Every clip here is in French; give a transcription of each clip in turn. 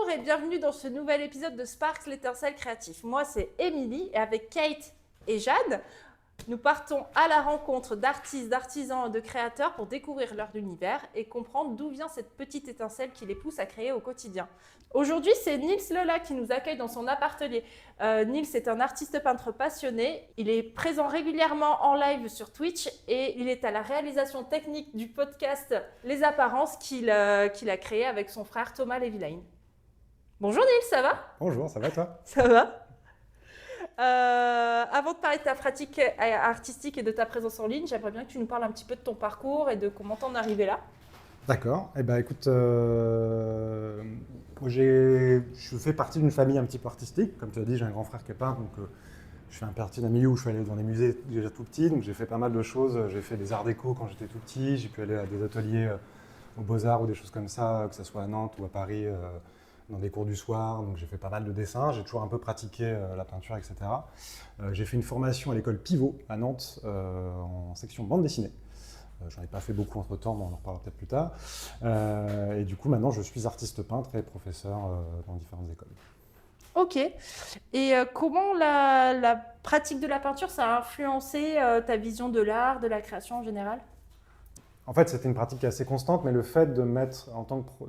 Bonjour et bienvenue dans ce nouvel épisode de Sparks l'étincelle créatif. Moi c'est Émilie et avec Kate et Jade, nous partons à la rencontre d'artistes, d'artisans et de créateurs pour découvrir leur univers et comprendre d'où vient cette petite étincelle qui les pousse à créer au quotidien. Aujourd'hui, c'est Nils Lola qui nous accueille dans son appart-atelier. Nils est un artiste peintre passionné. Il est présent régulièrement en live sur Twitch et il est à la réalisation technique du podcast Les Apparences qu'il a créé avec son frère Thomas Lévilaine. Bonjour Nils, ça va ? Bonjour, ça va toi? Ça va. Avant de parler de ta pratique artistique et de ta présence en ligne, j'aimerais bien que tu nous parles un petit peu de ton parcours et de comment t'en es arrivé là. D'accord. Eh ben, écoute, moi je fais partie d'une famille un petit peu artistique. Comme tu as dit, j'ai un grand frère qui est peintre, donc je fais partie d'un milieu où je suis allé dans les musées déjà tout petit, donc j'ai fait pas mal de choses. J'ai fait des arts déco quand j'étais tout petit, j'ai pu aller à des ateliers aux Beaux-Arts ou des choses comme ça, que ce soit à Nantes ou à Paris, dans des cours du soir. Donc j'ai fait pas mal de dessins, j'ai toujours un peu pratiqué la peinture, etc. J'ai fait une formation à l'école Pivot à Nantes en section bande dessinée. J'en ai pas fait beaucoup entre temps, mais on en reparlera peut-être plus tard. Et du coup, maintenant, je suis artiste peintre et professeur dans différentes écoles. Ok. Et comment la pratique de la peinture, ça a influencé ta vision de l'art, de la création en général ? En fait, c'était une pratique assez constante, mais le fait de mettre en tant que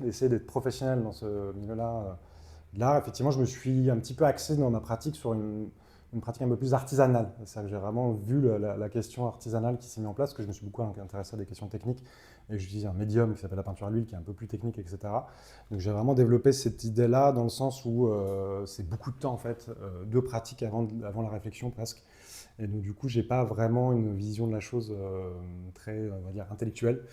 d'essayer d'être professionnel dans ce milieu-là de l'art, effectivement, je me suis un petit peu axé dans ma pratique sur une pratique un peu plus artisanale. C'est-à-dire que j'ai vraiment vu la question artisanale qui s'est mise en place, parce que je me suis beaucoup intéressé à des questions techniques, et j'utilise un médium qui s'appelle la peinture à l'huile, qui est un peu plus technique, etc. Donc j'ai vraiment développé cette idée-là, dans le sens où c'est beaucoup de temps, en fait, de pratique avant la réflexion, presque. Et donc, du coup, j'ai pas vraiment une vision de la chose très, on va dire, intellectuelle.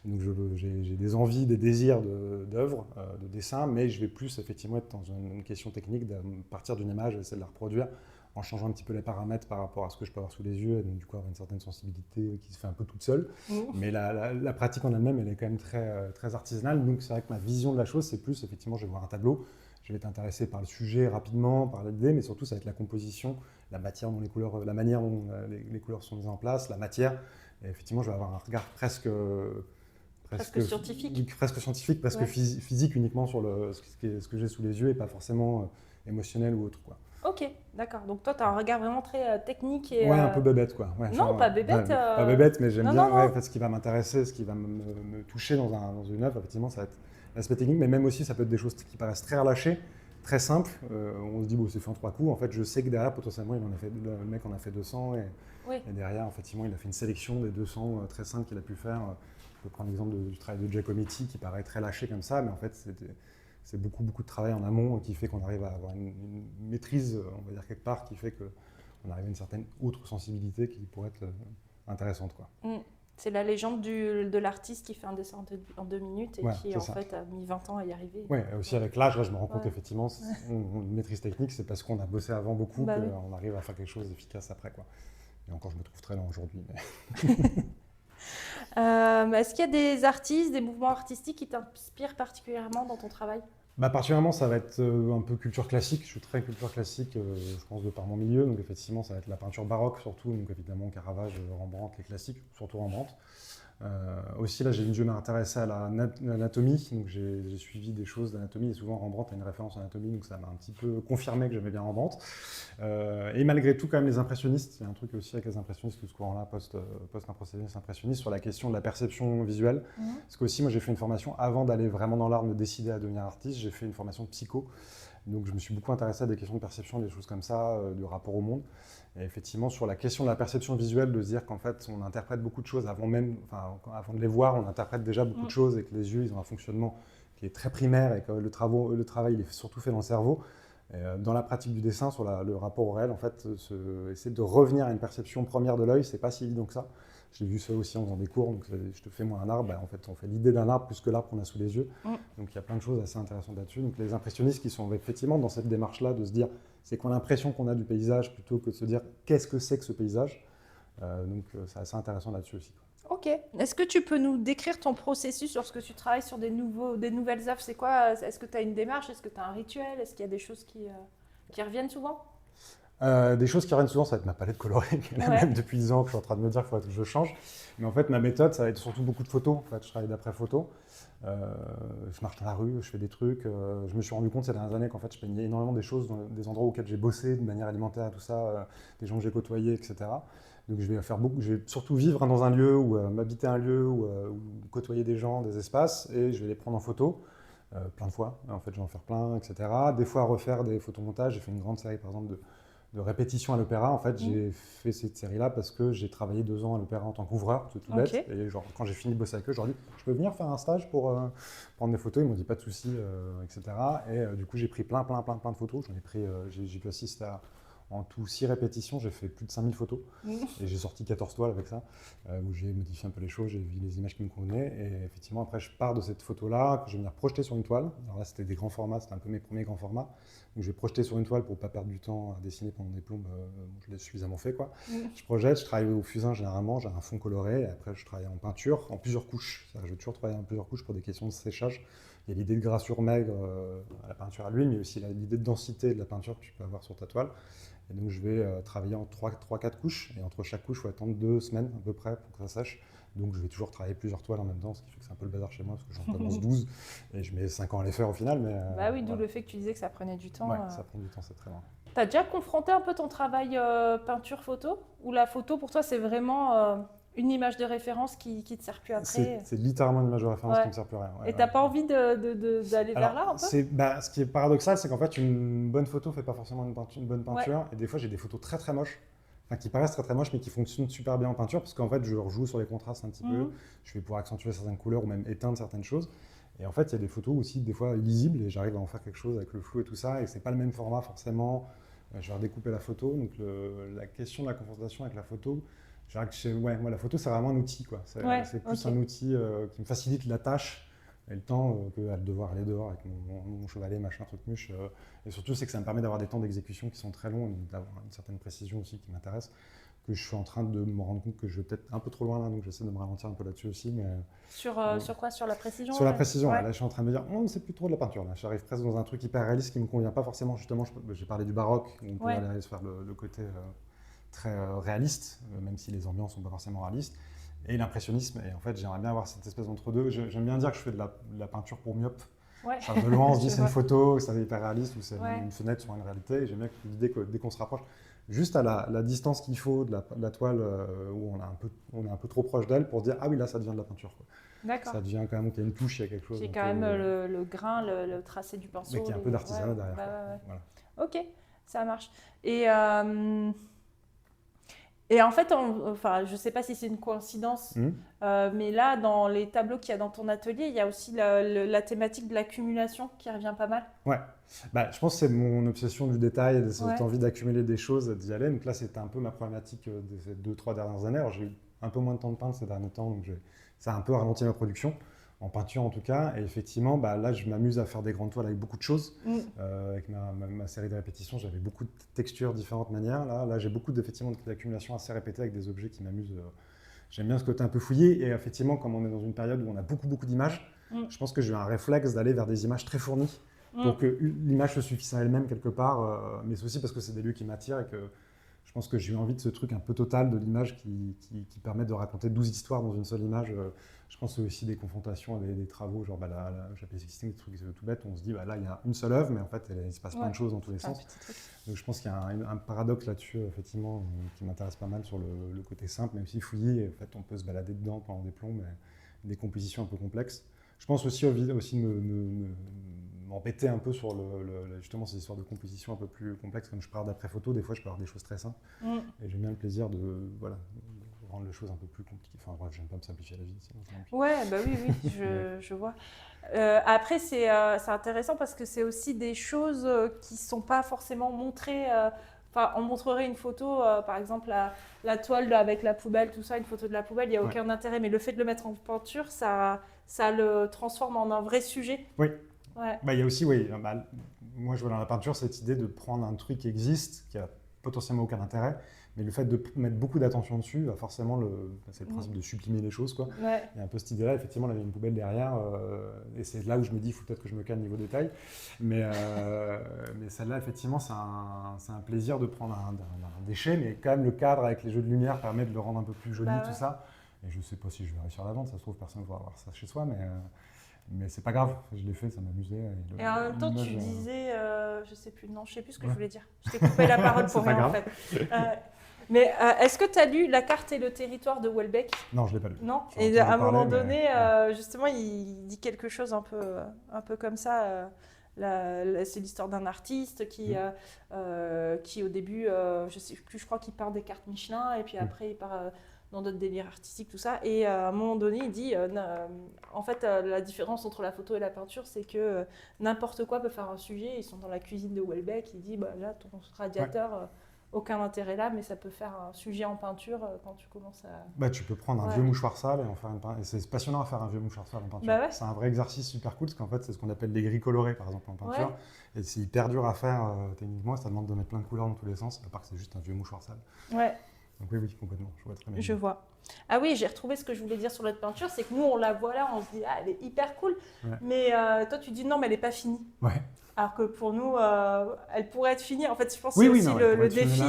Donc, j'ai des envies, des désirs d'œuvres, de dessin, mais je vais plus effectivement être dans une question technique, de partir d'une image et essayer de la reproduire en changeant un petit peu les paramètres par rapport à ce que je peux avoir sous les yeux, et donc du coup avoir une certaine sensibilité qui se fait un peu toute seule. Mais la pratique en elle-même, elle est quand même très artisanale. Donc c'est vrai que ma vision de la chose, c'est plus effectivement, je vais voir un tableau, je vais être intéressé par le sujet rapidement, par l'idée, mais surtout ça va être la composition, la matière dont les couleurs, la manière dont les couleurs sont mises en place, la matière. Et effectivement, je vais avoir un regard presque scientifique. Presque scientifique, presque Ouais. physique uniquement sur ce que j'ai sous les yeux et pas forcément émotionnel ou autre, quoi. Ok, d'accord. Donc toi, tu as un regard vraiment très technique et... Ouais, un peu bébête, quoi. Ouais, Non, pas bébête. pas bébête, mais j'aime Non, bien. non, Ouais, non. en fait, ce qui va m'intéresser, ce qui va me toucher dans une œuvre, effectivement, ça va être l'aspect technique, mais même aussi, ça peut être des choses qui paraissent très relâchées, très simples. On se dit, bon, c'est fait en 3 coups. En fait, je sais que derrière, potentiellement, le mec en a fait 200, Oui. et derrière, effectivement, il a fait une sélection des 200 très simples qu'il a pu faire. Je peux prendre l'exemple du travail de Giacometti, qui paraît très lâché comme ça, mais en fait, c'est beaucoup de travail en amont qui fait qu'on arrive à avoir une maîtrise, on va dire quelque part, qui fait qu'on arrive à une certaine autre sensibilité qui pourrait être intéressante, quoi. C'est la légende de l'artiste qui fait un dessin en 2 minutes et qui en fait a mis 20 ans à y arriver. Oui, aussi avec l'âge, là, je me rends compte effectivement, une maîtrise technique, c'est parce qu'on a bossé avant beaucoup qu'on arrive à faire quelque chose d'efficace après, quoi. Et encore, je me trouve très lent aujourd'hui. Mais... Est-ce qu'il y a des artistes, des mouvements artistiques qui t'inspirent particulièrement dans ton travail ? Particulièrement, ça va être un peu culture classique. Je suis très culture classique, je pense, de par mon milieu. Donc, effectivement, ça va être la peinture baroque, surtout. Donc, évidemment, Caravage, Rembrandt, les classiques, surtout Rembrandt. Aussi, là, je m'intéressé à l'anatomie. Donc, j'ai suivi des choses d'anatomie. Et souvent, Rembrandt a une référence en anatomie. Donc, ça m'a un petit peu confirmé que j'aimais bien Rembrandt. Et malgré tout, quand même, les impressionnistes. Il y a un truc aussi avec les impressionnistes, tout ce courant-là, post-impressionniste, impressionniste, sur la question de la perception visuelle. Parce que aussi, moi, j'ai fait une formation avant d'aller vraiment dans l'art, me décider à devenir artiste. J'ai fait une formation de psycho. Donc, je me suis beaucoup intéressé à des questions de perception, des choses comme ça, de rapport au monde. Et effectivement, sur la question de la perception visuelle, de se dire qu'en fait, on interprète beaucoup de choses avant de les voir, on interprète déjà beaucoup de choses, et que les yeux, ils ont un fonctionnement qui est très primaire, et que le travail, il est surtout fait dans le cerveau. Et dans la pratique du dessin, sur le rapport au réel, en fait, essayer de revenir à une perception première de l'œil, c'est pas si évident que ça. J'ai vu ça aussi en faisant des cours. Donc, je te fais moi un arbre, en fait, on fait l'idée d'un arbre plus que l'arbre qu'on a sous les yeux. Donc, il y a plein de choses assez intéressantes là-dessus. Donc, les impressionnistes qui sont effectivement dans cette démarche-là de se dire c'est quoi l'impression qu'on a du paysage plutôt que de se dire qu'est-ce que c'est que ce paysage. Donc, c'est assez intéressant là-dessus aussi, quoi. Ok. Est-ce que tu peux nous décrire ton processus lorsque tu travailles sur des nouvelles œuvres ? C'est quoi ? Est-ce que tu as une démarche ? Est-ce que tu as un rituel ? Est-ce qu'il y a des choses qui reviennent souvent ? Des choses qui reviennent souvent, ça va être ma palette colorée, qui est la Ouais. même depuis 10 ans, que je suis en train de me dire qu'il faudrait que je change. Mais en fait, ma méthode, ça va être surtout beaucoup de photos. En fait, je travaille d'après photos. Je marche dans la rue, je fais des trucs. Je me suis rendu compte ces dernières années qu'en fait, je peignais énormément des choses, dans des endroits auxquels j'ai bossé de manière alimentaire et tout ça, des gens que j'ai côtoyés, etc. Donc je vais surtout vivre dans un lieu ou m'habiter un lieu ou côtoyer des gens, des espaces, et je vais les prendre en photo. Plein de fois, en fait je vais en faire plein, etc. Des fois refaire des photomontages, j'ai fait une grande série par exemple de répétitions à l'opéra. En fait j'ai fait cette série-là parce que j'ai travaillé 2 ans à l'opéra en tant qu'ouvreur, c'est tout bête. Et genre, quand j'ai fini de bosser avec eux, je leur ai dit, je peux venir faire un stage pour prendre des photos, ils m'ont dit pas de souci, etc. Et du coup j'ai pris plein de photos, j'en ai pris, j'ai pu assister à en tout 6 répétitions, j'ai fait plus de 5000 photos et j'ai sorti 14 toiles avec ça, où j'ai modifié un peu les choses, j'ai vu les images qui me convenaient. Et effectivement, après, je pars de cette photo-là, que je vais venir projeter sur une toile. Alors là, c'était des grands formats, c'était un peu mes premiers grands formats. Donc je vais projeter sur une toile pour ne pas perdre du temps à dessiner pendant des plombes, je l'ai suffisamment fait, quoi. Je projette, je travaille au fusain généralement, j'ai un fond coloré, et après je travaille en peinture, en plusieurs couches. Je vais toujours travailler en plusieurs couches pour des questions de séchage. Il y a l'idée de grassure maigre à la peinture à l'huile, mais aussi l'idée de densité de la peinture que tu peux avoir sur ta toile. Et donc je vais travailler en 3-4 couches, et entre chaque couche, il faut attendre 2 semaines à peu près pour que ça sèche. Donc je vais toujours travailler plusieurs toiles en même temps, ce qui fait que c'est un peu le bazar chez moi, parce que j'en commence 12, et je mets 5 ans à les faire au final. Mais, Bah oui, d'où voilà. le fait que tu disais que ça prenait du temps. Ouais, ça prend du temps, c'est très long. T'as déjà confronté un peu ton travail peinture-photo? Ou la photo, pour toi, c'est vraiment une image de référence qui te sert plus après? C'est littéralement une image de référence qui ne me sert plus à rien. Et t'as pas envie d'aller vers là un peu? Ce qui est paradoxal, c'est qu'en fait, une bonne photo ne fait pas forcément une bonne peinture. Ouais. Et des fois, j'ai des photos très très moches, enfin, qui paraissent très très moches, mais qui fonctionnent super bien en peinture, parce qu'en fait, je rejoue sur les contrastes un petit peu. Je vais pouvoir accentuer certaines couleurs ou même éteindre certaines choses. Et en fait, il y a des photos aussi, des fois illisibles, et j'arrive à en faire quelque chose avec le flou et tout ça, et c'est pas le même format forcément. Je vais redécouper la photo. Donc, la question de la confrontation avec la photo, je dirais que moi, la photo, c'est vraiment un outil, quoi. C'est plus un outil qui me facilite la tâche et le temps que de devoir aller dehors avec mon chevalet, machin, truc muche. Et surtout, c'est que ça me permet d'avoir des temps d'exécution qui sont très longs et d'avoir une certaine précision aussi qui m'intéresse, que je suis en train de me rendre compte que je vais peut-être un peu trop loin là, donc j'essaie de me ralentir un peu là-dessus aussi. Mais, sur quoi? Sur la précision? Sur la précision, ouais. Là je suis en train de me dire, c'est plus trop de la peinture. Là. J'arrive presque dans un truc hyper réaliste qui ne me convient pas forcément. Justement, j'ai parlé du baroque, où on peut aller se faire le côté très réaliste, même si les ambiances ne sont pas forcément réalistes, et l'impressionnisme. Et en fait, j'aimerais bien avoir cette espèce d'entre-deux. J'aime bien dire que je fais de la peinture pour myope. Ouais. De loin, on se dit c'est une photo, ça va hyper réaliste, ou c'est Ouais. une fenêtre sur une réalité. Et j'aime bien l'idée que dès qu'on se rapproche, juste à la distance qu'il faut de la toile, où on est un peu trop proche d'elle, pour se dire ah oui, là ça devient de la peinture, quoi. D'accord. Ça devient quand même qu'il y a une touche, il y a quelque chose. J'ai quand même le grain, le tracé du pinceau. Mais qu'il y a un peu d'artisanat derrière. Voilà. Ok, ça marche. Et en fait, je ne sais pas si c'est une coïncidence, mais là, dans les tableaux qu'il y a dans ton atelier, il y a aussi la thématique de l'accumulation qui revient pas mal. Ouais, je pense que c'est mon obsession du détail, et cette envie d'accumuler des choses, d'y aller. Donc là, c'était un peu ma problématique de ces 2-3 dernières années. Alors j'ai eu un peu moins de temps de peindre ces derniers temps, donc ça a un peu ralenti ma production, en peinture en tout cas. Et effectivement, là, je m'amuse à faire des grandes toiles avec beaucoup de choses. Avec ma série de répétitions, j'avais beaucoup de textures, différentes manières. Là j'ai beaucoup d'accumulation assez répétée avec des objets qui m'amusent. J'aime bien ce côté un peu fouillé. Et effectivement, comme on est dans une période où on a beaucoup d'images, je pense que j'ai eu un réflexe d'aller vers des images très fournies pour que l'image se suffise à elle-même quelque part. Mais c'est aussi parce que c'est des lieux qui m'attirent et que je pense que j'ai eu envie de ce truc un peu total de l'image qui permet de raconter 12 histoires dans une seule image. Je pense que c'est aussi des confrontations avec des travaux, genre j'appelle Sixteen, des trucs tout bêtes, on se dit là il y a une seule œuvre, mais en fait il se passe plein de choses dans tous les sens. Donc je pense qu'il y a un paradoxe là-dessus, effectivement, qui m'intéresse pas mal sur le côté simple, même si fouillé, en fait on peut se balader dedans pendant des plombs, mais des compositions un peu complexes. Je pense aussi m'embêter un peu sur justement ces histoires de composition un peu plus complexes. Comme je pars d'après photo, des fois je peux avoir des choses très simples. Et j'aime bien le plaisir de rendre les choses un peu plus compliquées. Enfin bref, j'aime pas me simplifier la vie. Ouais, oui, je vois. Après, c'est intéressant parce que c'est aussi des choses qui ne sont pas forcément montrées. On montrerait une photo, par exemple la toile avec la poubelle, tout ça, une photo de la poubelle, il n'y a aucun intérêt. Mais le fait de le mettre en peinture, ça le transforme en un vrai sujet. Oui. Ouais. Il y a aussi, moi je vois dans la peinture cette idée de prendre un truc qui existe, qui a potentiellement aucun intérêt, Mais le fait de mettre beaucoup d'attention dessus, bah forcément, c'est le principe de sublimer les choses, quoi. Ouais. Il y a un peu cette idée-là, effectivement, il y avait une poubelle derrière, et c'est là où je me dis, il faut peut-être que je me calme niveau détail. Mais celle-là, effectivement, c'est un plaisir de prendre un déchet, mais quand même le cadre avec les jeux de lumière permet de le rendre un peu plus joli, tout ça. Et je ne sais pas si je vais réussir à la vente, ça se trouve, personne ne va avoir ça chez soi, mais c'est pas grave, je l'ai fait, ça m'amusait. Et en même temps, tu disais, je sais plus ce que je voulais dire. Je t'ai coupé la parole pour rien en fait. Mais est-ce que tu as lu La carte et le territoire de Houellebecq? Non, je ne l'ai pas lu. Non. Et à un moment donné, justement, il dit quelque chose un peu comme ça. C'est l'histoire d'un artiste qui au début, je sais plus, je crois qu'il part des cartes Michelin et puis après il part dans d'autres délires artistiques, tout ça. Et à un moment donné, il dit, en fait, la différence entre la photo et la peinture, c'est que n'importe quoi peut faire un sujet. Ils sont dans la cuisine de Houellebecq, il dit, bah, là, ton radiateur, aucun intérêt là, mais ça peut faire un sujet en peinture quand tu commences à... Bah, tu peux prendre un vieux mouchoir sale et en faire une peinture. Et c'est passionnant à faire un vieux mouchoir sale en peinture. Bah ouais. C'est un vrai exercice super cool, parce qu'en fait, c'est ce qu'on appelle des gris colorés, par exemple, en peinture. Et c'est hyper dur à faire techniquement, ça demande de mettre plein de couleurs dans tous les sens, à part que c'est juste un vieux mouchoir sale. Ouais. Donc oui, complètement. Je vois très bien. Je vois. Ah oui, j'ai retrouvé ce que je voulais dire sur notre peinture, c'est que nous, on la voit là, on se dit, ah, elle est hyper cool. Ouais. Mais toi, tu dis, non, mais elle n'est pas finie. Ouais. Alors que pour nous, elle pourrait être finie. En fait, je pense que c'est aussi le défi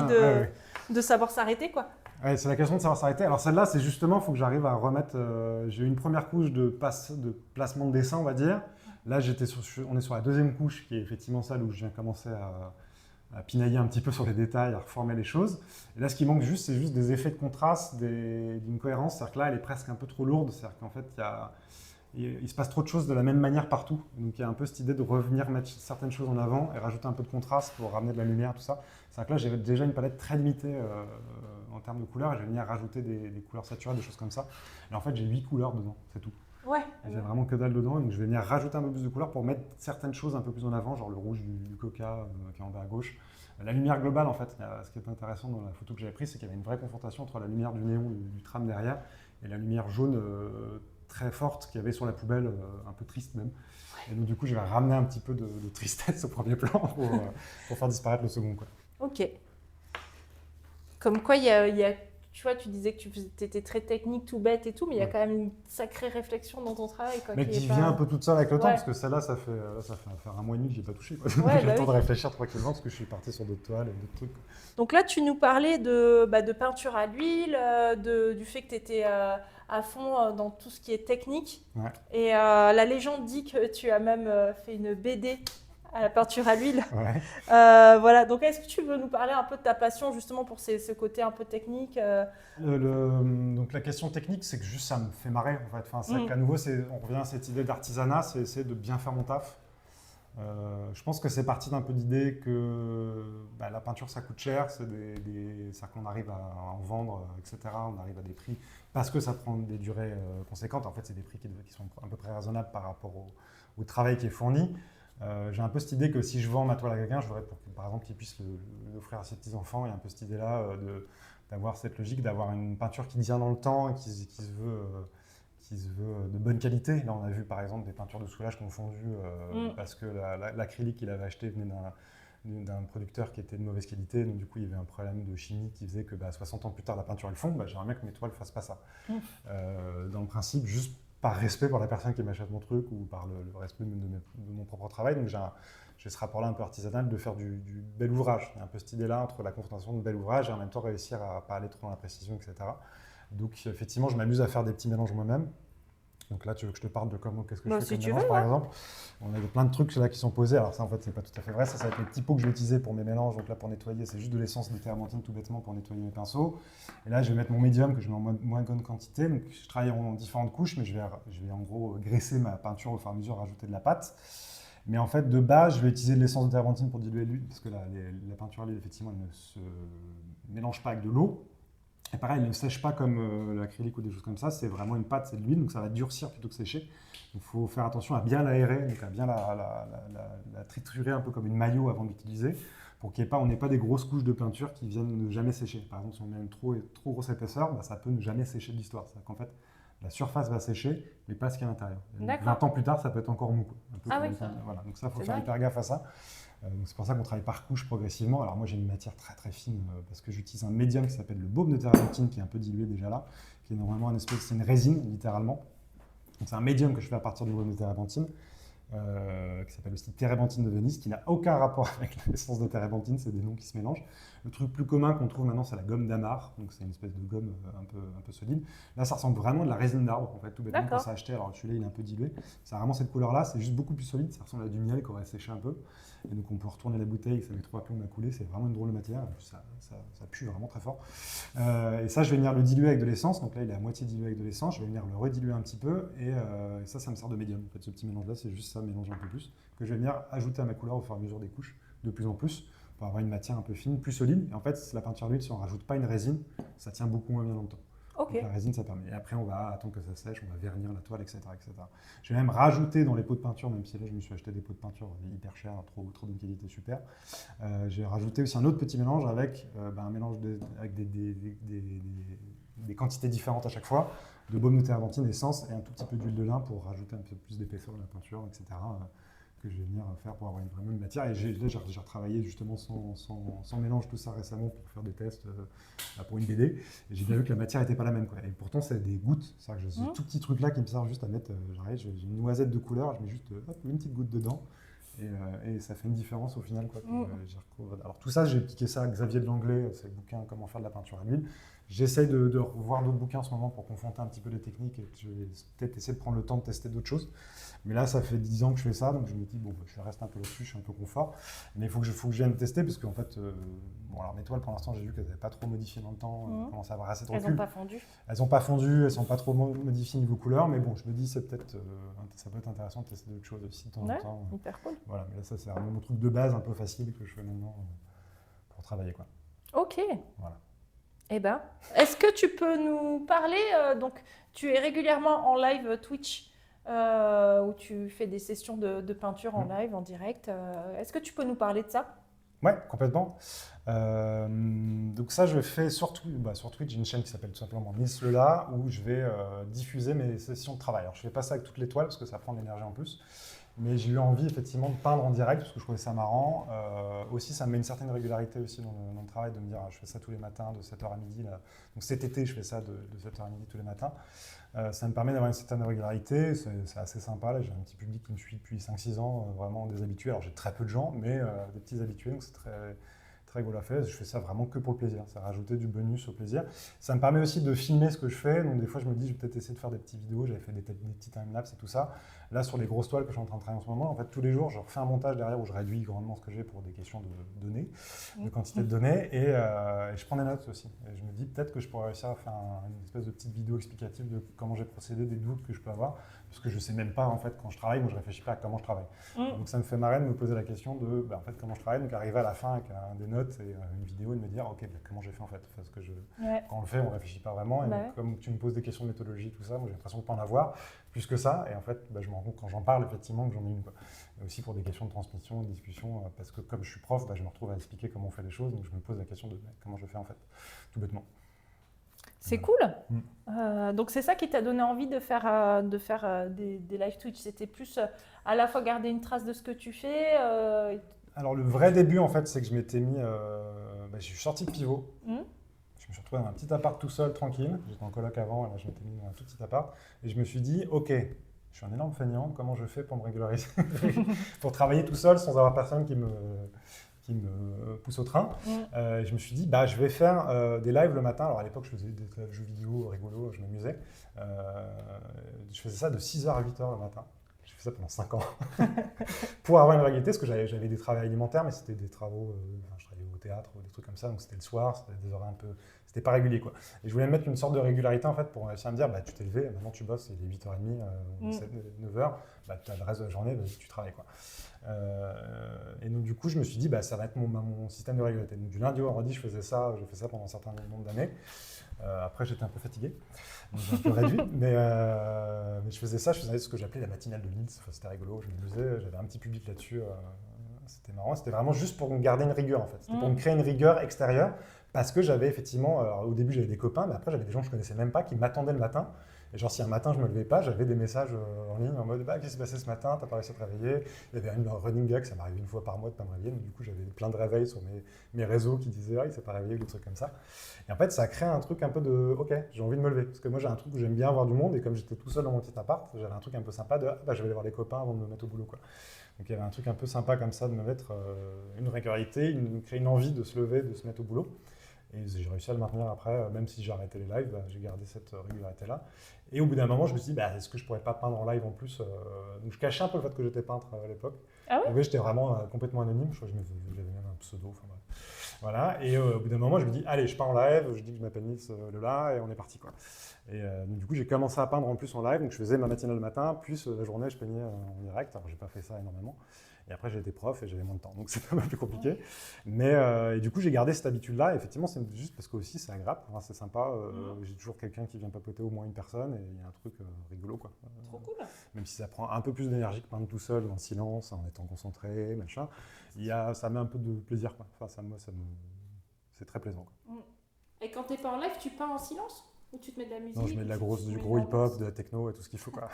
de savoir s'arrêter, quoi. Ouais, c'est la question de savoir s'arrêter. Alors celle-là, c'est justement, il faut que j'arrive à remettre... j'ai eu une première couche de placement de dessin, on va dire. Là, on est sur la deuxième couche, qui est effectivement celle où je viens commencer à pinailler un petit peu sur les détails, à reformer les choses. Et là, ce qui manque juste, c'est juste des effets de contraste, d'une cohérence. C'est-à-dire que là, elle est presque un peu trop lourde. C'est-à-dire qu'en fait, il se passe trop de choses de la même manière partout. Donc il y a un peu cette idée de revenir mettre certaines choses en avant et rajouter un peu de contraste pour ramener de la lumière, tout ça. C'est-à-dire que là, j'avais déjà une palette très limitée en termes de couleurs, et je vais venir rajouter des couleurs saturées, des choses comme ça. Et en fait, j'ai 8 couleurs dedans, c'est tout. Ouais. J'ai vraiment que dalle dedans, et donc je vais venir rajouter un peu plus de couleurs pour mettre certaines choses un peu plus en avant, genre le rouge du coca qui est en bas à gauche. La lumière globale, en fait, ce qui est intéressant dans la photo que j'avais prise, c'est qu'il y avait une vraie confrontation entre la lumière du néon du tram derrière et la lumière jaune très forte qu'il y avait sur la poubelle, un peu triste même. Et donc du coup, je vais ramener un petit peu de tristesse au premier plan pour faire disparaître le second, quoi. Ok. Comme quoi, il y a, tu vois, tu disais que tu étais très technique, tout bête et tout, mais il y a quand même une sacrée réflexion dans ton travail. Quoi, mais qui vient un peu toute seule avec le temps, parce que celle-là, ça fait faire un mois et demi que je n'ai pas touché. J'ai le temps de réfléchir tranquillement, parce que je suis parti sur d'autres toiles et d'autres trucs. Donc là, tu nous parlais de peinture à l'huile, du fait que tu étais à fond dans tout ce qui est technique. Ouais. Et la légende dit que tu as même fait une BD à la peinture à l'huile. Ouais. Voilà. Donc, est-ce que tu veux nous parler un peu de ta passion justement pour ce côté un peu technique Donc la question technique, c'est que juste ça me fait marrer en fait. Enfin, c'est qu'à nouveau, on revient à cette idée d'artisanat, c'est essayer de bien faire mon taf. Je pense que c'est parti d'un peu d'idée que la peinture ça coûte cher, c'est qu'on arrive à en vendre, etc. On arrive à des prix parce que ça prend des durées conséquentes. En fait, c'est des prix qui sont à peu près raisonnables par rapport au travail qui est fourni. J'ai un peu cette idée que si je vends ma toile à quelqu'un, je voudrais par exemple qu'il puisse l'offrir à ses petits-enfants. Il y a un peu cette idée-là d'avoir cette logique, d'avoir une peinture qui tient dans le temps et qui se veut de bonne qualité. Là, on a vu par exemple des peintures de soulage confondues parce que l'acrylique qu'il avait acheté venait d'un producteur qui était de mauvaise qualité. Donc du coup, il y avait un problème de chimie qui faisait que 60 ans plus tard, la peinture elle fond. J'aimerais bien que mes toiles ne fassent pas ça. Dans le principe, juste par respect pour la personne qui m'achète mon truc ou par le respect de mon propre travail. Donc j'ai ce rapport-là un peu artisanal de faire du bel ouvrage. Il y a un peu cette idée-là entre la confrontation de bel ouvrage et en même temps réussir à ne pas aller trop dans la précision, etc. Donc effectivement, je m'amuse à faire des petits mélanges moi-même. Donc là, tu veux que je te parle de qu'est-ce que je fais comme mélange, par exemple. On a plein de trucs là qui sont posés. Alors ça, en fait, c'est pas tout à fait vrai. Ça va être les petits pots que je vais utiliser pour mes mélanges. Donc là, pour nettoyer, c'est juste de l'essence de térébenthine tout bêtement pour nettoyer mes pinceaux. Et là, je vais mettre mon médium que je mets en moins grande quantité. Donc je travaille en différentes couches, mais je vais en gros graisser ma peinture au fur et à mesure, rajouter de la pâte. Mais en fait, de base, je vais utiliser de l'essence de térébenthine pour diluer l'huile, parce que la peinture à l'huile, effectivement, elle ne se mélange pas avec de l'eau. Et pareil, elle ne sèche pas comme l'acrylique ou des choses comme ça, c'est vraiment une pâte, c'est de l'huile, donc ça va durcir plutôt que sécher. Il faut faire attention à bien l'aérer, donc à bien la triturer un peu comme une maillot avant de l'utiliser, pour qu'on n'ait pas des grosses couches de peinture qui viennent ne jamais sécher. Par exemple, si on met une trop grosse épaisseur, ça peut ne jamais sécher de l'histoire. C'est-à-dire qu'en fait, la surface va sécher, mais pas ce qu'il y a à l'intérieur. D'accord. 20 ans plus tard, ça peut être encore mou, quoi. Un peu Ah comme oui. voilà. Donc ça, il faut C'est faire dingue. hyper gaffe à ça. Donc c'est pour ça qu'on travaille par couche progressivement. Alors moi, j'ai une matière très très fine parce que j'utilise un médium qui s'appelle le baume de térébenthine, qui est un peu dilué déjà là, qui est normalement c'est une résine, littéralement. Donc c'est un médium que je fais à partir du baume de térébenthine. Qui s'appelle aussi térébenthine de Venise, qui n'a aucun rapport avec l'essence de térébenthine, c'est des noms qui se mélangent. Le truc plus commun qu'on trouve maintenant, c'est la gomme d'amare, donc c'est une espèce de gomme un peu solide. Là, ça ressemble vraiment à de la résine d'arbre, en fait, tout bêtement, quand ça a acheté. Alors celui-là, il est un peu dilué. Ça a vraiment cette couleur-là, c'est juste beaucoup plus solide, ça ressemble à du miel qui aurait séché un peu. Et donc on peut retourner la bouteille, ça met 3 plombs à couler, c'est vraiment une drôle de matière, en plus, ça pue vraiment très fort. Et ça, je vais venir le diluer avec de l'essence, donc là, il est à moitié dilué avec de l'essence, je vais venir le rediluer un petit peu, et ça me sert de médium. En fait, ce petit mélange-là, c'est juste ça, mélanger un peu plus, que je vais venir ajouter à ma couleur au fur et à mesure des couches, de plus en plus, pour avoir une matière un peu fine, plus solide. Et en fait, la peinture d'huile, si on ne rajoute pas une résine, ça tient beaucoup moins bien dans le temps. Ok. Donc la résine, ça permet. Et après, on va attendre que ça sèche, on va vernir la toile, etc., etc. Je vais même rajouter dans les pots de peinture, même si là, je me suis acheté des pots de peinture hyper chers, trop d'une qualité super. J'ai rajouté aussi un autre petit mélange avec un mélange avec des quantités différentes à chaque fois, de baume de térébenthine, d'essence et un tout petit peu d'huile de lin pour rajouter un peu plus d'épaisseur dans la peinture, etc. Que je vais venir faire pour avoir vraiment une matière. Et j'ai retravaillé justement sans mélange tout ça récemment pour faire des tests pour une BD. Et j'ai bien vu que la matière n'était pas la même, quoi. Et pourtant, c'est des gouttes. C'est-à-dire que j'ai ce tout petit truc-là qui me sert juste à mettre, j'ai une noisette de couleur, je mets juste une petite goutte dedans. Et ça fait une différence au final, quoi. Alors tout ça, j'ai piqué ça à Xavier de Langlais, c'est le bouquin Comment faire de la peinture à l'huile. J'essaye de revoir d'autres bouquins en ce moment pour confronter un petit peu les techniques et je vais peut-être essayer de prendre le temps de tester d'autres choses. Mais là, ça fait 10 ans que je fais ça, donc je me dis, bon, je reste un peu là-dessus, je suis un peu confort. Mais il faut que je vienne tester, parce qu'en fait, alors mes toiles, pour l'instant, j'ai vu qu'elles n'avaient pas trop modifié dans le temps, elles commencent à avoir assez de recul. Elles n'ont pas fondu. Elles n'ont pas fondu, elles ne sont pas trop modifiées niveau couleur, mais bon, je me dis, ça peut être intéressant de tester d'autres choses aussi de temps en temps. Hyper cool. Voilà, mais là, ça, c'est vraiment mon truc de base, un peu facile, que je fais maintenant pour travailler, quoi. Ok. Voilà. Eh ben, est-ce que tu peux nous parler, donc tu es régulièrement en live Twitch, où tu fais des sessions de peinture en live, en direct. Est-ce que tu peux nous parler de ça? Ouais, complètement. Donc ça, je fais surtout sur Twitch, j'ai une chaîne qui s'appelle tout simplement Nils Lela, où je vais diffuser mes sessions de travail. Alors je ne fais pas ça avec toutes les toiles, parce que ça prend de l'énergie en plus. Mais j'ai eu envie effectivement de peindre en direct parce que je trouvais ça marrant. Aussi, ça me met une certaine régularité aussi dans le travail, de me dire je fais ça tous les matins de 7h à midi. Là. Donc cet été, je fais ça de 7h à midi tous les matins. Ça me permet d'avoir une certaine régularité, c'est assez sympa. Là, j'ai un petit public qui me suit depuis 5-6 ans, vraiment des habitués. Alors j'ai très peu de gens, mais des petits habitués, donc c'est très rigolo à faire. Je fais ça vraiment que pour le plaisir, c'est rajouter du bonus au plaisir. Ça me permet aussi de filmer ce que je fais, donc des fois je me dis je vais peut-être essayer de faire des petites vidéos, j'avais fait des petits timelapses et tout ça. Là sur les grosses toiles que je suis en train de travailler en ce moment, en fait tous les jours je refais un montage derrière où je réduis grandement ce que j'ai pour des questions de données, de quantité de données, et je prends des notes aussi. Et je me dis peut-être que je pourrais réussir à faire une espèce de petite vidéo explicative de comment j'ai procédé, des doutes que je peux avoir, parce que je ne sais même pas en fait quand je travaille, moi je ne réfléchis pas à comment je travaille. Donc ça me fait marrer de me poser la question de en fait, comment je travaille, donc arriver à la fin avec des notes et une vidéo et de me dire ok, comment j'ai fait en fait. Parce que quand on le fait, on ne réfléchit pas vraiment. Et donc, comme tu me poses des questions de méthodologie, tout ça, moi j'ai l'impression de ne pas en avoir plus que ça. Et en fait, je me rends compte quand j'en parle effectivement que j'en ai une. Quoi. Et aussi pour des questions de transmission, de discussion, parce que comme je suis prof, je me retrouve à expliquer comment on fait les choses, donc je me pose la question de comment je fais en fait, tout bêtement. C'est cool. Donc c'est ça qui t'a donné envie de faire des live Twitch. C'était plus à la fois garder une trace de ce que tu fais. Alors le vrai début en fait, c'est que je m'étais mis, je suis sorti de pivot. Je me suis retrouvé dans un petit appart tout seul, tranquille. J'étais en coloc avant, et là je m'étais mis dans un tout petit appart. Et je me suis dit, ok, je suis un énorme feignant, comment je fais pour me régulariser, pour travailler tout seul sans avoir personne qui me pousse au train. Je me suis dit, je vais faire des lives le matin. Alors à l'époque, je faisais des jeux vidéo rigolos, je m'amusais. Je faisais ça de 6h à 8h le matin. J'ai fait ça pendant 5 ans pour avoir une régularité, parce que j'avais des travaux alimentaires, mais c'était des travaux, je travaillais au théâtre, des trucs comme ça, donc c'était le soir, c'était des horaires un peu, c'était pas régulier quoi. Et je voulais mettre une sorte de régularité en fait pour essayer de me dire, tu t'es levé, maintenant tu bosses, il est 8h30, 9h, tu as le reste de la journée, tu travailles quoi. Et donc du coup je me suis dit, ça va être mon système de régularité. Donc du lundi au vendredi, je fais ça pendant un certain nombre d'années. Après, j'étais un peu fatigué, donc j'ai un peu réduit, mais je faisais ça, je faisais ce que j'appelais la matinale de Nils. Enfin, c'était rigolo, je m'amusais, j'avais un petit public là-dessus, c'était marrant, c'était vraiment juste pour me garder une rigueur en fait, c'était pour me créer une rigueur extérieure, parce que j'avais effectivement, au début j'avais des copains, mais après j'avais des gens que je ne connaissais même pas qui m'attendaient le matin Et genre, si un matin je me levais pas, j'avais des messages en ligne en mode, bah, qu'est-ce qui s'est passé ce matin, t'as pas réussi à te réveiller. Il y avait un running gag, ça m'arrivait une fois par mois de pas me réveiller, donc du coup j'avais plein de réveils sur mes réseaux qui disaient, ah, il s'est pas réveillé, ou des trucs comme ça. Et en fait, ça a créé un truc un peu de, ok, j'ai envie de me lever. Parce que moi j'ai un truc où j'aime bien voir du monde, et comme j'étais tout seul dans mon petit appart, j'avais un truc un peu sympa de, ah, bah, je vais aller voir les copains avant de me mettre au boulot, quoi. Donc il y avait un truc un peu sympa comme ça de me mettre une régularité, créer une envie de se lever, de se mettre au boulot. Et j'ai réussi à le maintenir après, même si j'ai arrêté les lives, bah, j'ai gardé cette régularité-là. Et au bout d'un moment, je me suis dit, bah, est-ce que je pourrais pas peindre en live en plus Donc je cachais un peu le fait que j'étais peintre à l'époque. Ah ouais? En fait, j'étais vraiment complètement anonyme, je crois que j'avais même un pseudo. Enfin, voilà. Et au bout d'un moment, je me dis, allez, je peins en live, je dis que je m'appelle Nils Lela, et on est parti, quoi. Et donc, du coup, j'ai commencé à peindre en plus en live, donc je faisais ma matinale le matin, plus la journée, je peignais en direct. Alors, j'ai pas fait ça énormément. Et après, j'ai été prof et j'avais moins de temps, donc c'était un peu plus compliqué. Mais et du coup, j'ai gardé cette habitude-là. Effectivement, c'est juste parce que aussi, c'est agréable, enfin, c'est sympa. J'ai toujours quelqu'un qui vient papoter, au moins une personne, et il y a un truc rigolo, quoi. Trop cool. Même si ça prend un peu plus d'énergie que peindre tout seul, en silence, en étant concentré, machin. Ça met un peu de plaisir, quoi. Enfin, c'est très plaisant, quoi. Et quand t'es pas en live, tu peins en silence? Ou tu te mets de la musique? Non, je mets du mets gros hip-hop, de la techno et tout ce qu'il faut, quoi.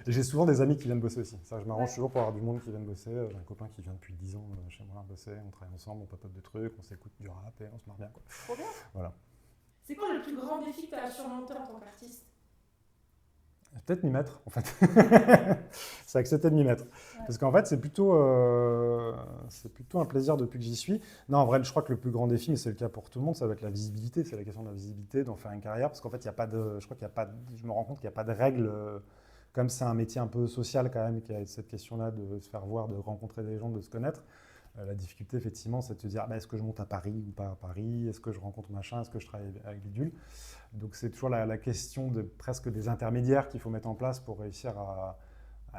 Et j'ai souvent des amis qui viennent bosser aussi. Ça, je m'arrange toujours pour avoir du monde qui vient bosser. J'ai un copain qui vient depuis 10 ans chez moi bosser. On travaille ensemble, on papote de trucs, on s'écoute du rap et on se marre bien, quoi. Trop bien. Voilà. C'est quoi le plus grand défi que tu as surmonté en tant qu'artiste? Peut-être m'y mettre, en fait. C'est accepter de m'y mettre. Ouais. Parce qu'en fait, c'est plutôt un plaisir depuis que j'y suis. Non, en vrai, je crois que le plus grand défi, mais c'est le cas pour tout le monde, ça va être la visibilité. C'est la question de la visibilité, d'en faire une carrière. Parce qu'en fait, je me rends compte qu'il n'y a pas de règles. Comme c'est un métier un peu social quand même, qui a cette question-là de se faire voir, de rencontrer des gens, de se connaître. La difficulté, effectivement, c'est de se dire, est-ce que je monte à Paris ou pas à Paris? Est-ce que je rencontre machin? Est-ce que je travaille avec Bidule? Donc c'est toujours la question de presque des intermédiaires qu'il faut mettre en place pour réussir à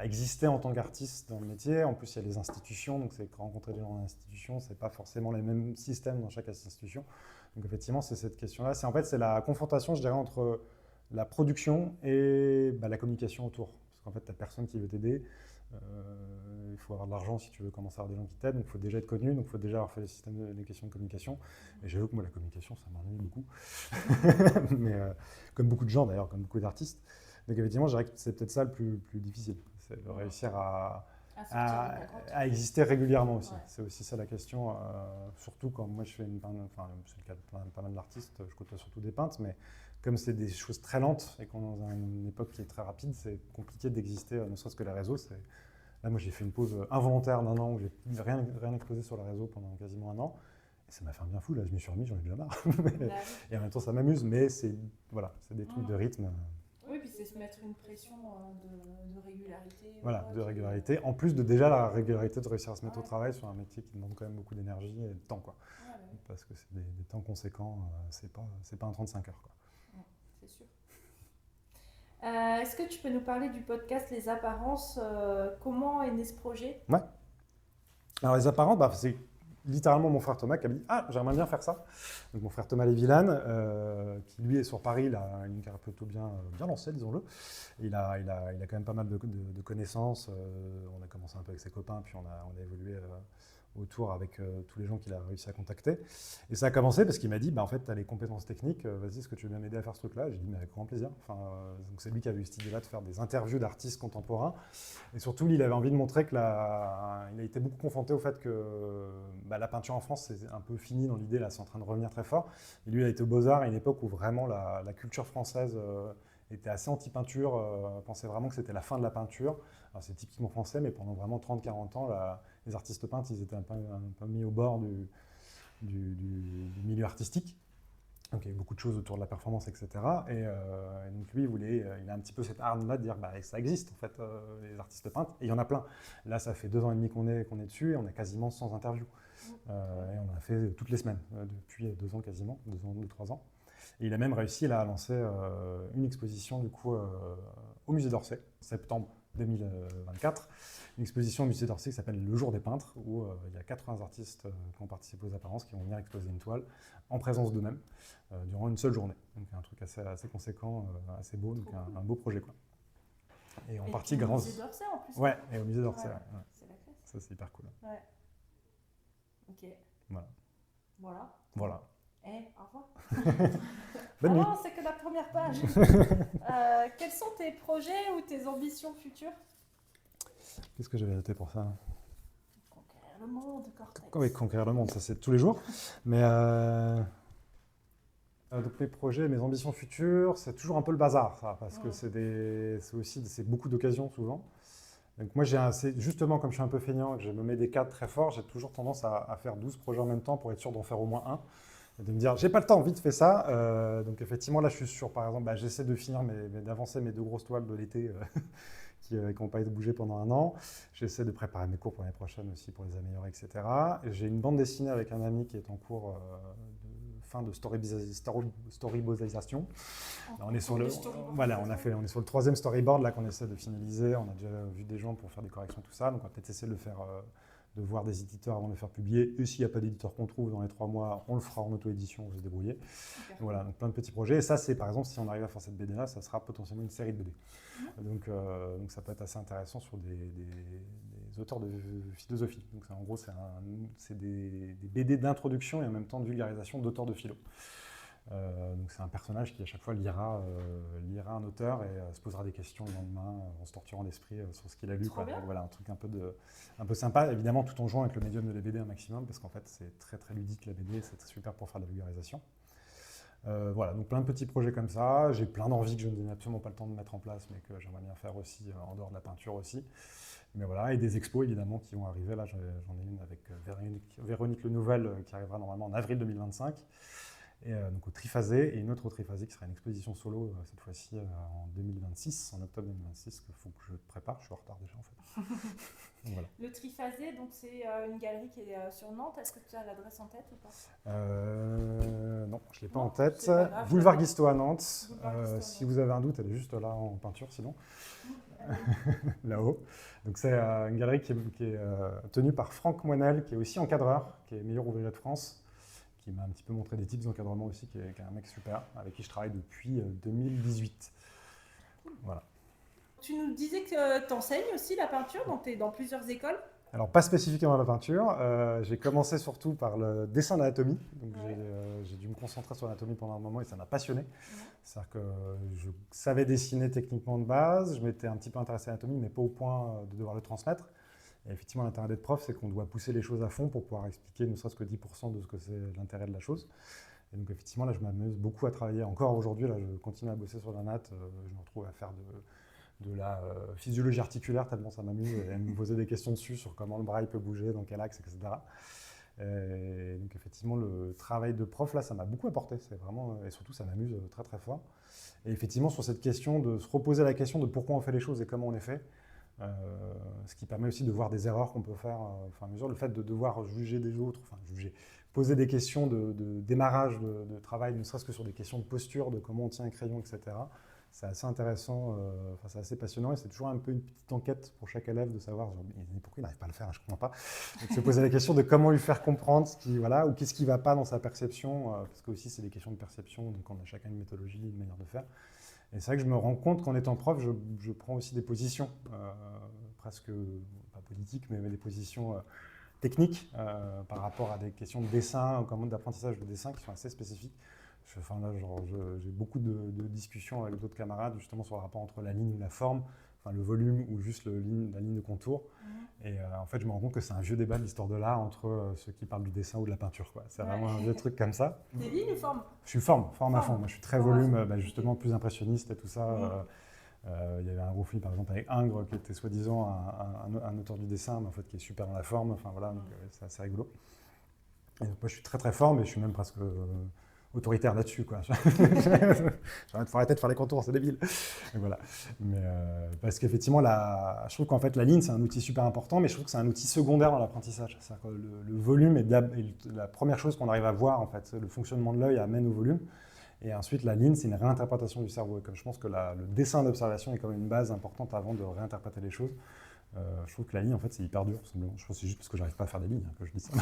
exister en tant qu'artiste dans le métier. En plus, il y a les institutions, donc c'est rencontrer des gens dans l'institution, c'est pas forcément les mêmes systèmes dans chaque institution. Donc effectivement, c'est cette question-là. C'est la confrontation, je dirais, entre la production et la communication autour. Parce qu'en fait, tu n'as personne qui veut t'aider. Il faut avoir de l'argent si tu veux commencer à avoir des gens qui t'aident, donc il faut déjà être connu, donc il faut déjà avoir fait les questions de communication. Et j'avoue que moi, la communication, ça m'ennuie beaucoup. Mais comme beaucoup de gens d'ailleurs, comme beaucoup d'artistes. Donc effectivement, je dirais que c'est peut-être ça le plus difficile, c'est de réussir à exister régulièrement aussi. Ouais. C'est aussi ça la question, surtout quand moi je fais c'est le cas de pas mal d'artistes, je côtoie surtout des peintres, mais comme c'est des choses très lentes et qu'on est dans une époque qui est très rapide, c'est compliqué d'exister, ne serait-ce que les réseaux. Là, moi, j'ai fait une pause involontaire d'1 an où j'ai rien exposé sur les réseaux pendant quasiment 1 an. Et ça m'a fait un bien fou. Là, je m'y suis remis, j'en ai déjà marre. Et en même temps, ça m'amuse, mais c'est des trucs de rythme. Oui, puis c'est se mettre une pression de régularité. Voilà, de régularité. En plus de déjà la régularité de réussir à se mettre au travail sur un métier qui demande quand même beaucoup d'énergie et de temps, quoi. Parce que c'est des temps conséquents, c'est pas un 35 heures, quoi. C'est sûr. Est-ce que tu peux nous parler du podcast Les Apparences? Comment est né ce projet? Ouais. Alors Les Apparences, c'est littéralement mon frère Thomas qui a dit « Ah, j'aimerais bien faire ça ». Donc mon frère Thomas Lévillane, qui lui est sur Paris, il a une carrière plutôt bien lancée, disons-le. Il a quand même pas mal de connaissances. On a commencé un peu avec ses copains, puis on a évolué autour avec tous les gens qu'il a réussi à contacter. Et ça a commencé parce qu'il m'a dit, en fait, tu as les compétences techniques, vas-y, est-ce que tu veux bien m'aider à faire ce truc-là? J'ai dit, mais avec grand plaisir. Donc c'est lui qui avait eu cette idée-là de faire des interviews d'artistes contemporains. Et surtout, lui, il avait envie de montrer il a été beaucoup confronté au fait que la peinture en France, c'est un peu fini dans l'idée, là, c'est en train de revenir très fort. Et lui, il a été aux Beaux-Arts à une époque où vraiment la culture française était assez anti-peinture, pensait vraiment que c'était la fin de la peinture. Alors c'est typiquement français, mais pendant vraiment 30-40 ans, les artistes peintres, ils étaient un peu mis au bord du milieu artistique. Donc il y a eu beaucoup de choses autour de la performance, etc. Et donc lui, il a un petit peu cette arme-là de dire ça existe en fait, les artistes peintres, et il y en a plein. Là, ça fait 2 ans et demi qu'on est dessus, et on a quasiment 100 interviews. Et on en a fait toutes les semaines, depuis 2 ans quasiment, 3 ans. Et il a même réussi là, à lancer une exposition du coup, au musée d'Orsay, septembre 2024, une exposition au musée d'Orsay qui s'appelle Le Jour des Peintres, où il y a 80 artistes qui ont participé aux Apparences, qui vont venir exposer une toile en présence d'eux-mêmes durant une seule journée. Donc un truc assez conséquent, assez beau, donc un beau projet, quoi. Et en partie grâce. Au musée d'Orsay en plus. Ouais, et au musée d'Orsay. Ouais. C'est la classe. Ça, c'est hyper cool. Ouais. Ok. Voilà. Voilà. Au revoir. Bonne nuit. Non, c'est que la première page. Quels sont tes projets ou tes ambitions futures? Qu'est-ce que j'avais noté pour ça? Conquérir le monde, Cortex. Oui, conquérir le monde, ça c'est tous les jours. Mais donc mes projets, mes ambitions futures, c'est toujours un peu le bazar, ça, parce que c'est beaucoup d'occasions souvent. Donc moi, justement, comme je suis un peu feignant et que je me mets des cadres très forts, j'ai toujours tendance à faire 12 projets en même temps pour être sûr d'en faire au moins un. Et de me dire, j'ai pas le temps, vite fais ça. Donc effectivement, là, je suis sûr, par exemple, j'essaie de finir, d'avancer mes 2 grosses toiles de l'été qui n'ont pas été bougées pendant un an. J'essaie de préparer mes cours pour l'année prochaine aussi, pour les améliorer, etc. Et j'ai une bande dessinée avec un ami qui est en cours de fin de storyboardisation. On est sur le 3e storyboard là qu'on essaie de finaliser. On a déjà vu des gens pour faire des corrections, tout ça. Donc on va peut-être essayer de le faire, de voir des éditeurs avant de le faire publier. Et s'il n'y a pas d'éditeur qu'on trouve dans les 3 mois, on le fera en auto-édition, on va se débrouiller. Okay. Voilà, donc plein de petits projets. Et ça, c'est par exemple, si on arrive à faire cette BD là, ça sera potentiellement une série de BD. Donc ça peut être assez intéressant sur des auteurs de philosophie. Donc en gros, c'est des BD d'introduction et en même temps de vulgarisation d'auteurs de philo. Donc c'est un personnage qui à chaque fois lira un auteur et se posera des questions le lendemain en se torturant l'esprit sur ce qu'il a lu. Donc, voilà, un truc un peu sympa, évidemment tout en jouant avec le médium de la BD un maximum, parce qu'en fait c'est très très ludique la BD, c'est super pour faire de la vulgarisation. Voilà, donc plein de petits projets comme ça. J'ai plein d'envies que je n'ai absolument pas le temps de mettre en place, mais que j'aimerais bien faire aussi en dehors de la peinture aussi. Mais voilà, et des expos évidemment qui vont arriver. Là, j'en ai une avec Véronique Le Nouvel qui arrivera normalement en avril 2025. Et donc au Triphasé, et une autre au Triphasé qui sera une exposition solo cette fois-ci en 2026, en octobre 2026, qu'il faut que je prépare. Je suis en retard déjà en fait. Voilà. Le Triphasé, donc c'est une galerie qui est sur Nantes. Est-ce que tu as l'adresse en tête ou pas? Non, je ne l'ai pas en tête. Boulevard Guisto à Nantes. Si vous avez un doute, elle est juste là en peinture sinon. Là-haut. Donc c'est une galerie qui est tenue par Franck Moinel, qui est aussi encadreur, qui est meilleur ouvrier de France, qui m'a un petit peu montré des tips d'encadrement aussi, qui est un mec super, avec qui je travaille depuis 2018. Voilà. Tu nous disais que tu enseignes aussi la peinture, donc tu es dans plusieurs écoles. Alors, pas spécifiquement la peinture. J'ai commencé surtout par le dessin d'anatomie. Donc, j'ai dû me concentrer sur l'anatomie pendant un moment et ça m'a passionné. C'est-à-dire que je savais dessiner techniquement de base, je m'étais un petit peu intéressé à l'anatomie, mais pas au point de devoir le transmettre. Et effectivement, l'intérêt d'être prof, c'est qu'on doit pousser les choses à fond pour pouvoir expliquer ne serait-ce que 10% de ce que c'est l'intérêt de la chose. Et donc, effectivement, là, je m'amuse beaucoup à travailler. Encore aujourd'hui, là, je continue à bosser sur l'anat. Je me retrouve à faire de la physiologie articulaire, tellement ça m'amuse, et à me poser des questions dessus sur comment le bras il peut bouger, dans quel axe, etc. Et donc effectivement, le travail de prof, là, ça m'a beaucoup apporté, c'est vraiment, et surtout ça m'amuse très très fort. Et effectivement, sur cette question de se reposer la question de pourquoi on fait les choses et comment on les fait, ce qui permet aussi de voir des erreurs qu'on peut faire au fur et à mesure, le fait de devoir juger des autres, poser des questions de démarrage de travail, ne serait-ce que sur des questions de posture, de comment on tient un crayon, etc. C'est assez intéressant, c'est assez passionnant et c'est toujours un peu une petite enquête pour chaque élève de savoir pourquoi il n'arrive pas à le faire, je ne comprends pas. Donc se poser la question de comment lui faire comprendre ou qu'est-ce qui ne va pas dans sa perception, parce que aussi c'est des questions de perception, donc on a chacun une méthodologie, une manière de faire. Et c'est vrai que je me rends compte qu'en étant prof, je prends aussi des positions, presque pas politiques, mais des positions techniques par rapport à des questions de dessin ou d'apprentissage de dessin qui sont assez spécifiques. J'ai beaucoup de discussions avec d'autres camarades justement sur le rapport entre la ligne ou la forme, le volume ou juste la ligne de contour. Et en fait, je me rends compte que c'est un vieux débat de l'histoire de l'art entre ceux qui parlent du dessin ou de la peinture. C'est vraiment un vieux truc comme ça. T'es ligne ou forme? Je suis forme à fond. Moi, je suis très volume, justement plus impressionniste et tout ça. Il y avait un refus par exemple avec Ingres qui était soi-disant un auteur du dessin, mais en fait qui est super dans la forme. Enfin voilà, donc c'est assez rigolo. Et donc, moi, je suis très très fort, mais je suis même presque autoritaire là-dessus, quoi. Faut arrêter de faire les contours, c'est débile. Et voilà. Mais parce qu'effectivement, je trouve qu'en fait, la ligne, c'est un outil super important, mais je trouve que c'est un outil secondaire dans l'apprentissage. C'est-à-dire que le volume est la première chose qu'on arrive à voir, en fait. Le fonctionnement de l'œil amène au volume. Et ensuite, la ligne, c'est une réinterprétation du cerveau. Et comme je pense que le dessin d'observation est quand même une base importante avant de réinterpréter les choses, je trouve que la ligne, en fait, c'est hyper dur. Je pense que c'est juste parce que j'arrive pas à faire des lignes que je dis ça,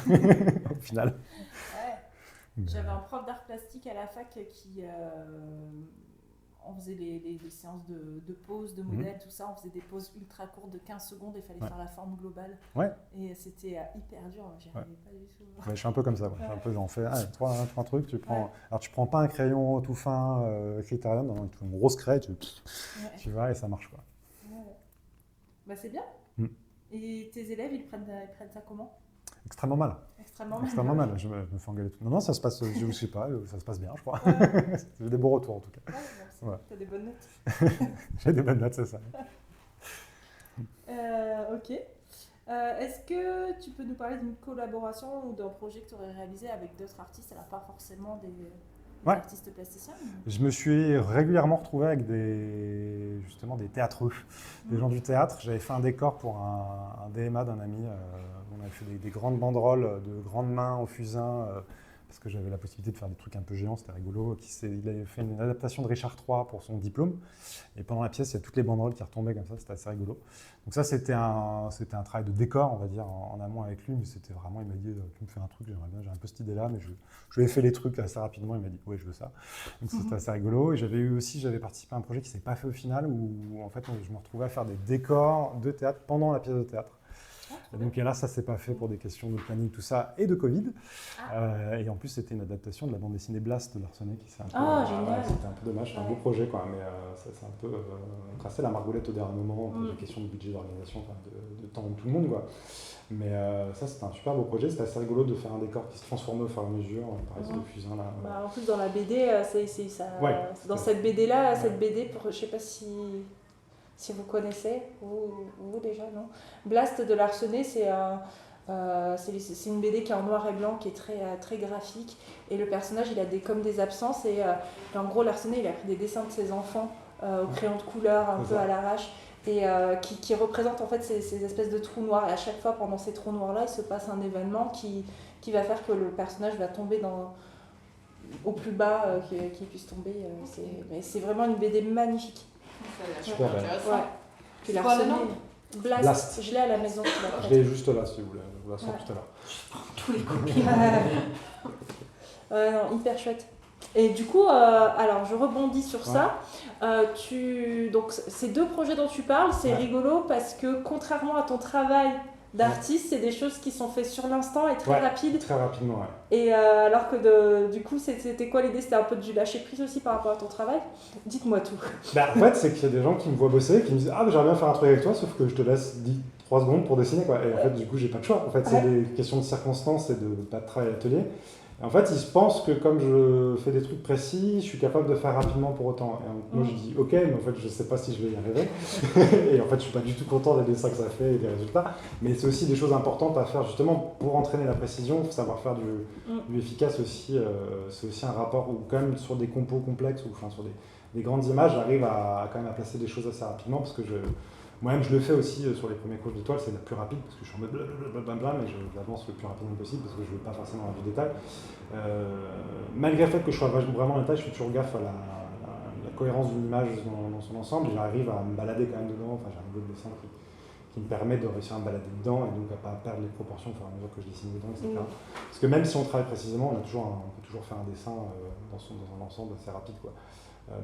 au final. Ouais. J'avais un prof d'art plastique à la fac qui, on faisait les séances de pause, de modèles, tout ça. On faisait des pauses ultra courtes de 15 secondes et il fallait faire la forme globale. Ouais. Et c'était hyper dur, j'y arrivais pas du tout. Ouais, je suis un peu comme ça. Ouais. Je suis un peu, j'en fais trois trucs. Alors, tu prends pas un crayon tout fin, Criterion, non, tu prends une grosse craie, tu vas et ça marche, quoi. Ouais. Bah, c'est bien. Et tes élèves, ils prennent ça comment? Extrêmement mal. Extrêmement mal. Je me fais engueuler tout. Non, ça se passe, je sais pas, ça se passe bien, je crois. J'ai des beaux retours, en tout cas. Ouais. T'as des bonnes notes. J'ai des bonnes notes, c'est ça. Ok. Est-ce que tu peux nous parler d'une collaboration ou d'un projet que tu aurais réalisé avec d'autres artistes, alors pas forcément des artistes plasticiens? Je me suis régulièrement retrouvé avec justement des théâtreux, des gens du théâtre. J'avais fait un décor pour un DMA d'un ami. On avait fait des grandes banderoles de grandes mains au fusain, parce que j'avais la possibilité de faire des trucs un peu géants, c'était rigolo. Il avait fait une adaptation de Richard III pour son diplôme. Et pendant la pièce, il y a toutes les banderoles qui retombaient comme ça, c'était assez rigolo. Donc ça, c'était un travail de décor, on va dire, en amont avec lui. Mais c'était vraiment, il m'a dit, tu me fais un truc, j'aimerais bien, j'ai un peu cette idée-là. Mais je lui ai fait les trucs assez rapidement, il m'a dit, ouais, je veux ça. Donc c'était assez rigolo. Et j'avais participé à un projet qui ne s'est pas fait au final, où en fait, je me retrouvais à faire des décors de théâtre pendant la pièce de théâtre. Et donc là, ça ne s'est pas fait pour des questions de planning, tout ça, et de Covid. Et en plus, c'était une adaptation de la bande dessinée Blast de Larsenet, qui c'était un peu dommage, c'est un beau projet, quoi, mais c'est un peu tracé la margoulette au dernier moment pour des questions de budget, d'organisation, de temps de tout le monde, quoi. Mais ça, c'était un super beau projet, c'était assez rigolo de faire un décor qui se transforme au fur et à mesure, pareil, c'est le fusain là. En plus, dans la BD, c'est ça. Dans cette BD-là, cette BD, je ne sais pas si vous connaissez, vous déjà, non? Blast de Larsenet, c'est une BD qui est en noir et blanc, qui est très graphique. Et le personnage, il a comme des absences. Et en gros, Larsenet, il a pris des dessins de ses enfants au crayon de couleur, un peu à l'arrache. Et qui représente en fait ces espèces de trous noirs. Et à chaque fois, pendant ces trous noirs-là, il se passe un événement qui va faire que le personnage va tomber au plus bas qu'il puisse tomber. Mais c'est vraiment une BD magnifique. Super belle. Tu l'as reçu. Blast. Je l'ai à la maison. Je l'ai juste là, si vous voulez. Je vous la sors tout à l'heure. Je prends tous les copies. Non, hyper chouette. Et du coup, alors je rebondis sur ça. Donc, ces deux projets dont tu parles, c'est rigolo parce que contrairement à ton travail d'artiste, c'est des choses qui sont faites sur l'instant et très rapides. Très rapidement, Et alors que du coup, c'était quoi l'idée? C'était un peu du lâcher prise aussi par rapport à ton travail? Dites-moi tout. En fait, c'est qu'il y a des gens qui me voient bosser, qui me disent « Ah, mais j'aimerais bien faire un truc avec toi, sauf que je te laisse 3 secondes pour dessiner. » quoi. Et en fait, du coup, j'ai pas de choix. En fait, c'est des questions de circonstances et de pas de travail atelier. En fait, ils se pensent que comme je fais des trucs précis, je suis capable de faire rapidement pour autant. Et moi, je dis ok, mais en fait, je sais pas si je vais y arriver. Et en fait, je suis pas du tout content des dessins que ça fait et des résultats. Mais c'est aussi des choses importantes à faire justement pour entraîner la précision, pour savoir faire du efficace aussi. C'est aussi un rapport où quand même sur des compos complexes ou enfin sur des grandes images, j'arrive quand même à placer des choses assez rapidement parce que moi-même, je le fais aussi sur les premiers couches d'étoiles, c'est la plus rapide parce que je suis en mode blablabla, mais j'avance le plus rapidement possible parce que je ne veux pas forcément avoir du détail. Malgré le fait que je sois vraiment en détail, je fais toujours gaffe à la cohérence d'une image dans son ensemble et j'arrive à me balader quand même dedans. Enfin, j'ai un niveau de dessin qui me permet de réussir à me balader dedans et donc à ne pas perdre les proportions au fur et à mesure que je dessine dedans, etc. Parce que même si on travaille précisément, on peut toujours faire un dessin dans un ensemble assez rapide, quoi.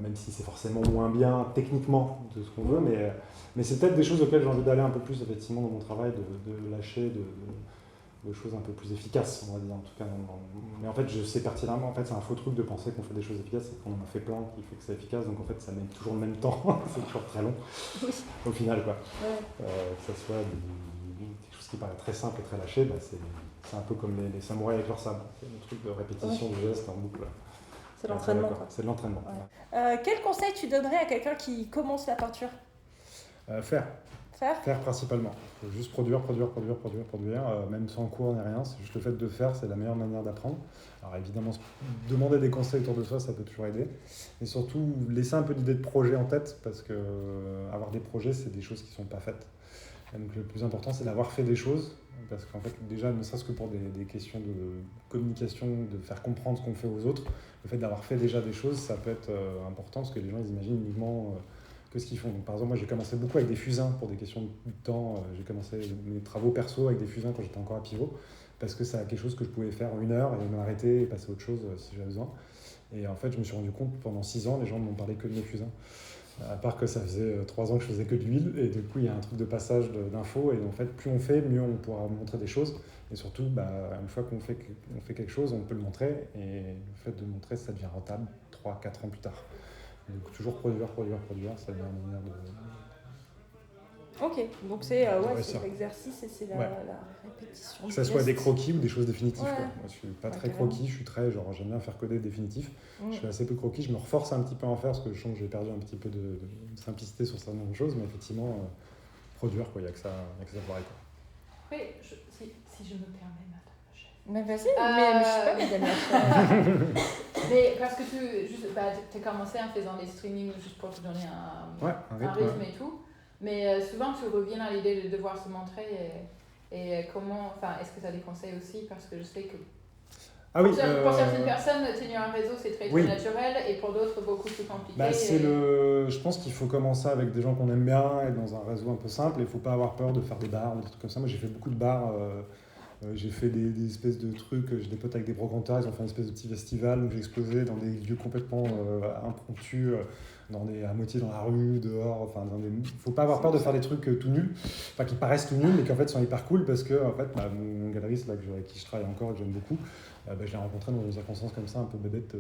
Même si c'est forcément moins bien techniquement de ce qu'on veut, mais c'est peut-être des choses auxquelles j'ai envie d'aller un peu plus effectivement dans mon travail, de lâcher, de choses un peu plus efficaces, on va dire en tout cas. Mais en fait, je sais pertinemment, en fait, c'est un faux truc de penser qu'on fait des choses efficaces, c'est qu'on en a fait plein qui fait que c'est efficace, donc en fait, ça met toujours le même temps, c'est toujours très long au final, quoi. Que ce soit quelque chose qui paraît très simple et très lâché, c'est un peu comme les samouraïs avec leur sabre, c'est un truc de répétition de gestes en boucle. C'est l'entraînement. C'est de l'entraînement. Quel conseil tu donnerais à quelqu'un qui commence la peinture? Faire principalement. Il faut juste produire, même sans cours ni rien. C'est juste le fait de faire, c'est la meilleure manière d'apprendre. Alors évidemment, demander des conseils autour de soi, ça peut toujours aider. Et surtout, laisser un peu d'idées de projet en tête, parce que avoir des projets, c'est des choses qui ne sont pas faites. Et donc le plus important, c'est d'avoir fait des choses, parce qu'en fait, déjà, ne serait-ce que pour des questions de communication, de faire comprendre ce qu'on fait aux autres, le fait d'avoir fait déjà des choses, ça peut être important, parce que les gens, ils imaginent uniquement que ce qu'ils font. Donc, par exemple, moi, j'ai commencé beaucoup avec des fusains pour des questions de temps. J'ai commencé mes travaux perso avec des fusains quand j'étais encore à Pivot, parce que c'est quelque chose que je pouvais faire en 1 heure et m'arrêter et passer à autre chose si j'avais besoin. Et en fait, je me suis rendu compte pendant 6 ans, les gens ne m'ont parlé que de mes fusains. À part que ça faisait 3 ans que je faisais que de l'huile, et du coup il y a un truc de passage d'infos, et en fait plus on fait, mieux on pourra montrer des choses, et surtout une fois qu'on fait quelque chose, on peut le montrer, et le fait de le montrer, ça devient rentable 3-4 ans plus tard. Donc toujours produire, ça devient une manière de... Ok, donc c'est réussir. l'exercice et c'est la répétition. Que ça soit des croquis ou des choses définitives. Ouais. Quoi. Moi, je suis pas très carrément. croquis, je suis très j'aime bien faire coder définitif. Je fais assez peu croquis, je me reforce un petit peu à en faire parce que je sens que j'ai perdu un petit peu de simplicité sur certaines choses, mais effectivement, produire, il n'y a que ça pareil. Oui, si je me permets, madame la chef. Mais vas-y, mais je suis pas madame la chef. Mais parce que tu as commencé en faisant des streamings juste pour te donner un rythme et tout. Mais souvent, tu reviens à l'idée de devoir se montrer et comment... Enfin, est-ce que tu as des conseils aussi? Parce que je sais que pour certaines personnes, tenir un réseau, c'est très naturel et pour d'autres, beaucoup plus compliqué. Je pense qu'il faut commencer avec des gens qu'on aime bien et dans un réseau un peu simple. Il ne faut pas avoir peur de faire des bars ou des trucs comme ça. Moi, j'ai fait beaucoup de bars. J'ai fait des espèces de trucs. J'ai des potes avec des brocanteurs. Ils ont fait une espèce de petit festival où j'ai explosé dans des lieux complètement impromptus. À moitié dans la rue, dehors, faut pas avoir peur de faire des trucs tout nuls, qui paraissent tout nuls, mais qui en fait sont hyper cool parce que en fait, mon galeriste là, avec qui je travaille encore et que j'aime beaucoup, je l'ai rencontré dans une circonstance comme ça, un peu bébête,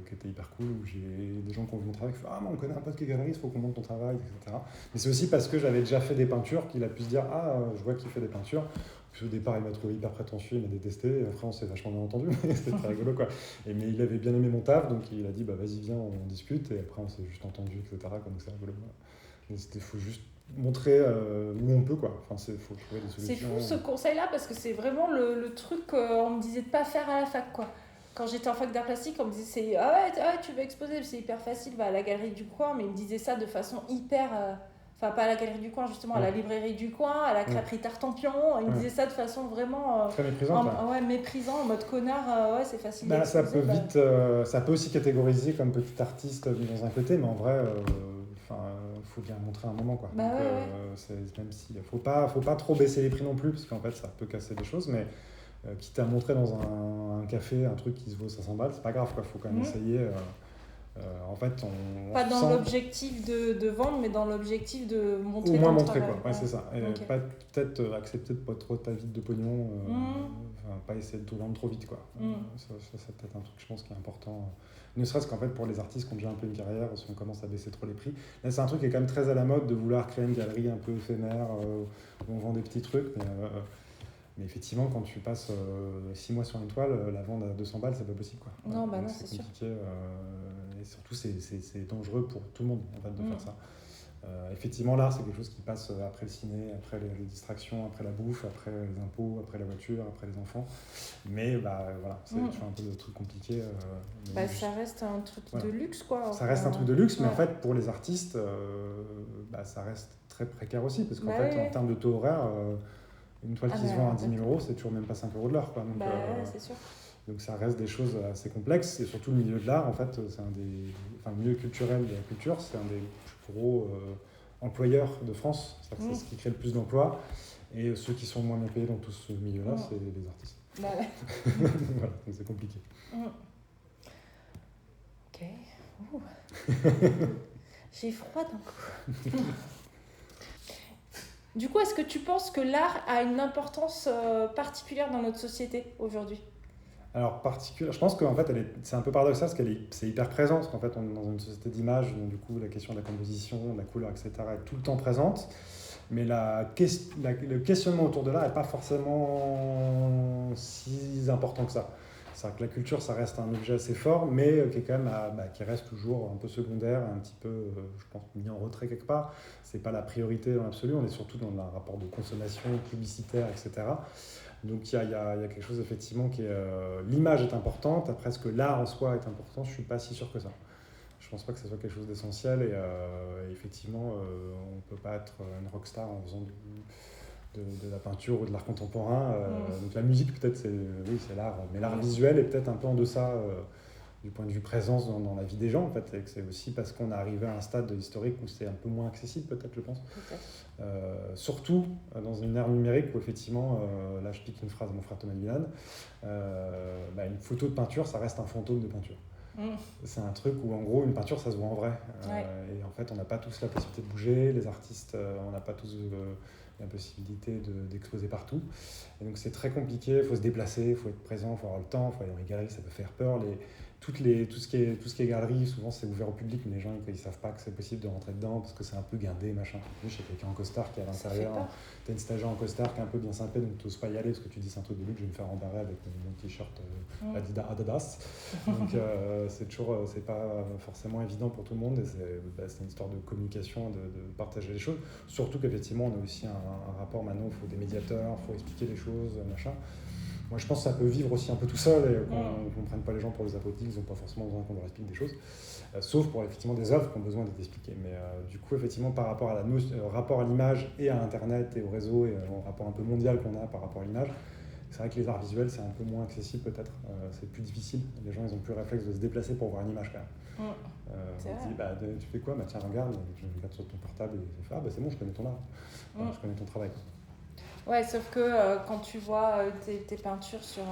qui était hyper cool, où j'ai des gens qui ont vu mon travail, qui font « Ah, on connaît un pote qui est galeriste, faut qu'on monte ton travail, etc. » Mais c'est aussi parce que j'avais déjà fait des peintures qu'il a pu se dire « Ah, je vois qu'il fait des peintures. » Puis au départ, il m'a trouvé hyper prétentieux, il m'a détesté, et après on s'est vachement bien entendu, mais c'était rigolo quoi. Mais il avait bien aimé mon taf, donc il a dit vas-y viens, on discute, et après on s'est juste entendu, etc. Donc c'est rigolo. Il faut juste montrer où on peut quoi. Faut trouver des solutions. C'est fou ce conseil-là, parce que c'est vraiment le truc qu'on me disait de pas faire à la fac quoi. Quand j'étais en fac d'art plastique, on me disait tu veux exposer, c'est hyper facile, va à la galerie du coin, mais ils me disaient ça de façon hyper... Enfin, pas à la galerie du coin, justement, à la librairie du coin, à la crêperie Tartampion. Ils me disaient ça de façon vraiment... très méprisante. Méprisant, en mode connard. C'est facile. Ça peut ça peut aussi catégoriser comme petit artiste dans un côté, mais en vrai, faut bien montrer un moment, quoi. Même si faut pas trop baisser les prix non plus, parce qu'en fait, ça peut casser des choses, mais quitte à montrer dans un café un truc qui se vaut 500 balles, c'est pas grave, quoi. Faut quand même essayer... en fait, pas dans l'objectif de vendre, mais dans l'objectif de montrer. Au moins montrer quoi, c'est ça. Okay. Peut-être accepter de pas trop ta vide de pognon, pas essayer de tout vendre trop vite quoi. Ça c'est peut-être un truc je pense qui est important. Ne serait-ce qu'en fait pour les artistes qui ont déjà un peu une carrière, si on commence à baisser trop les prix. Là c'est un truc qui est quand même très à la mode de vouloir créer une galerie un peu éphémère où on vend des petits trucs, mais effectivement, quand tu passes 6 mois sur une toile, la vendre à 200 balles, c'est pas possible. Quoi. Non, c'est compliqué. Et surtout, c'est dangereux pour tout le monde en fait, de faire ça. Effectivement, l'art, c'est quelque chose qui passe après le ciné, après les distractions, après la bouffe, après les impôts, après la voiture, après les enfants. Mais c'est un peu de trucs compliqués. Ça reste un truc de luxe, quoi. Ça reste un truc de luxe, mais en fait, pour les artistes, ça reste très précaire aussi, parce qu'en fait, en termes de taux horaire... une toile qui se vend à 10 000 €, c'est toujours même pas 5 € de l'heure. Quoi. Donc, c'est sûr. Donc ça reste des choses assez complexes. Et surtout le milieu de l'art, en fait, le milieu culturel de la culture, c'est un des plus gros employeurs de France. C'est ce qui crée le plus d'emplois. Et ceux qui sont moins bien payés dans tout ce milieu-là, c'est les artistes. Voilà, donc c'est compliqué. Ok. J'ai froid d'un coup. Du coup, est-ce que tu penses que l'art a une importance particulière dans notre société aujourd'hui ? Alors, particulière, je pense qu'en fait, c'est un peu paradoxal parce c'est hyper présent, parce qu'en fait, on est dans une société d'image, donc du coup, la question de la composition, de la couleur, etc. est tout le temps présente. Mais le questionnement autour de l'art n'est pas forcément si important que ça. C'est-à-dire que la culture, ça reste un objet assez fort, mais qui est quand même qui reste toujours un peu secondaire, un petit peu, je pense, mis en retrait quelque part. C'est pas la priorité dans l'absolu, on est surtout dans un rapport de consommation publicitaire, etc. Donc il y a quelque chose effectivement qui est... l'image est importante, après est-ce que l'art en soi est important, je suis pas si sûr que ça. Je pense pas que ce soit quelque chose d'essentiel et effectivement, on peut pas être une rockstar en faisant de la peinture ou de l'art contemporain. Donc la musique peut-être c'est l'art, mais l'art visuel est peut-être un peu en deçà du point de vue présence dans la vie des gens en fait, et que c'est aussi parce qu'on est arrivé à un stade historique où c'est un peu moins accessible peut-être je pense. Surtout dans une ère numérique où effectivement, là je pique une phrase à mon frère Thomas Milan, une photo de peinture ça reste un fantôme de peinture. C'est un truc où en gros une peinture ça se voit en vrai. Et en fait on n'a pas tous la possibilité de bouger, les artistes on n'a pas tous la possibilité d'exposer partout. Et donc c'est très compliqué, il faut se déplacer, il faut être présent, il faut avoir le temps, il faut aller dans les galeries, ça peut faire peur. Tout ce qui est galerie, souvent c'est ouvert au public, mais les gens ils savent pas que c'est possible de rentrer dedans parce que c'est un peu guindé, machin. Je sais quelqu'un en costard qui est à l'intérieur, t'as une stagiaire en costard qui est un peu bien sympa, donc t'oses pas y aller parce que tu dis c'est un truc de luxe, je vais me faire embarrer avec mon t-shirt Adidas. Donc c'est pas forcément évident pour tout le monde et c'est une histoire de communication, de partager les choses. Surtout qu'effectivement on a aussi un rapport maintenant, il faut des médiateurs, il faut expliquer les choses, machin. Moi, je pense que ça peut vivre aussi un peu tout seul et qu'on ne comprenne pas les gens pour les apothiques, ils n'ont pas forcément besoin qu'on leur explique des choses, sauf pour effectivement des œuvres qui ont besoin d'être expliquées. Mais du coup, effectivement, par rapport à rapport à l'image et à Internet et au réseau et au rapport un peu mondial qu'on a par rapport à l'image, c'est vrai que les arts visuels, c'est un peu moins accessible peut-être, c'est plus difficile. Les gens, ils ont plus le réflexe de se déplacer pour voir une image quand même. On dit, tu fais quoi ? Tiens, regarde, je regarde sur ton portable et je fais, c'est bon, je connais ton art, je connais ton travail. Ouais, sauf que quand tu vois tes peintures sur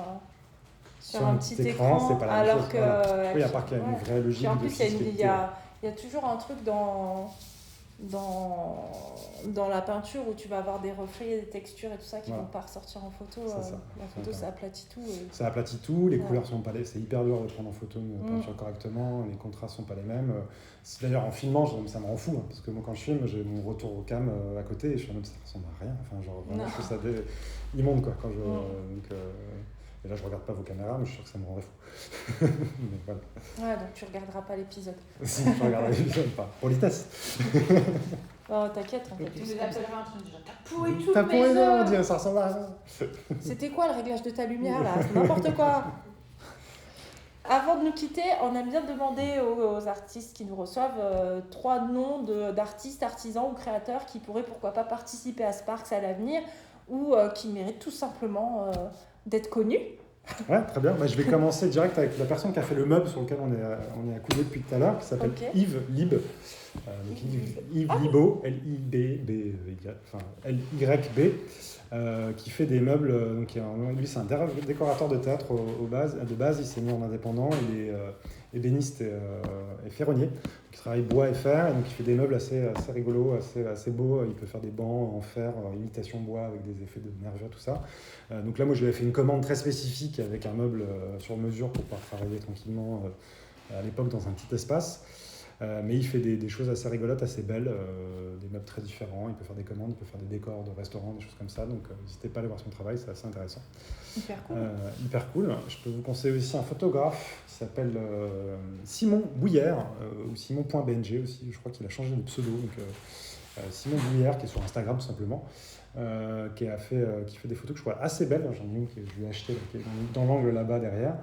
un petit écran, c'est pas la alors même chose. que... Oui, à part qu'il y a une vraie logique. Puis en plus, il y a toujours un truc dans la peinture où tu vas avoir des reflets, des textures et tout ça qui vont pas ressortir en photo. La photo, ça aplatit tout. Ça aplatit tout, les couleurs sont pas les... C'est hyper dur de prendre en photo une peinture correctement, les contrastes sont pas les mêmes. D'ailleurs, en filmant, ça me rend fou, parce que moi, quand je filme, j'ai mon retour au cam à côté et je suis en mode, ça ressemble à rien. Enfin, genre, vraiment, je trouve ça immonde, quoi. Quand et là, je regarde pas vos caméras, mais je suis sûr que ça me rendrait fou. Mais voilà. Ouais, donc tu regarderas pas l'épisode. Si, je regarderai l'épisode, pas. Politesse. Oh, t'inquiète, en fait. Tu les appelleras en train de dire, t'as pourri toutes T'as mes pourri, œuvres. on dirait, ça ressemble à rien. C'était quoi le réglage de ta lumière, là ? C'est n'importe quoi. Avant de nous quitter, on aime bien demander aux artistes qui nous reçoivent 3 noms d'artistes, artisans ou créateurs qui pourraient pourquoi pas participer à Sparks à l'avenir ou qui méritent tout simplement d'être connus. Ouais, très bien. Je vais commencer direct avec la personne qui a fait le meuble sur lequel on est accoudé depuis tout à l'heure, qui s'appelle Yves Lib. Yves Libo, L-Y-B, qui fait des meubles. Donc lui, c'est un décorateur de théâtre de base. Il s'est mis en indépendant. Il est ébéniste et ferronnier. Il travaille bois et fer. Et donc il fait des meubles assez rigolos, assez beaux. Il peut faire des bancs en fer, imitation bois avec des effets de nervure, tout ça. Donc là, moi, je lui ai fait une commande très spécifique avec un meuble sur mesure pour pouvoir travailler tranquillement à l'époque dans un petit espace. Mais il fait des choses assez rigolotes, assez belles, des meubles très différents. Il peut faire des commandes, il peut faire des décors de restaurants, des choses comme ça. Donc n'hésitez pas à aller voir son travail, c'est assez intéressant. Hyper cool. Je peux vous conseiller aussi un photographe qui s'appelle Simon Bouillère, ou Simon.bng aussi. Je crois qu'il a changé de pseudo. Donc, Simon Bouillère, qui est sur Instagram tout simplement. Qui fait des photos que je trouve assez belles. J'en ai une que je lui ai achetée qui est dans l'angle là-bas derrière,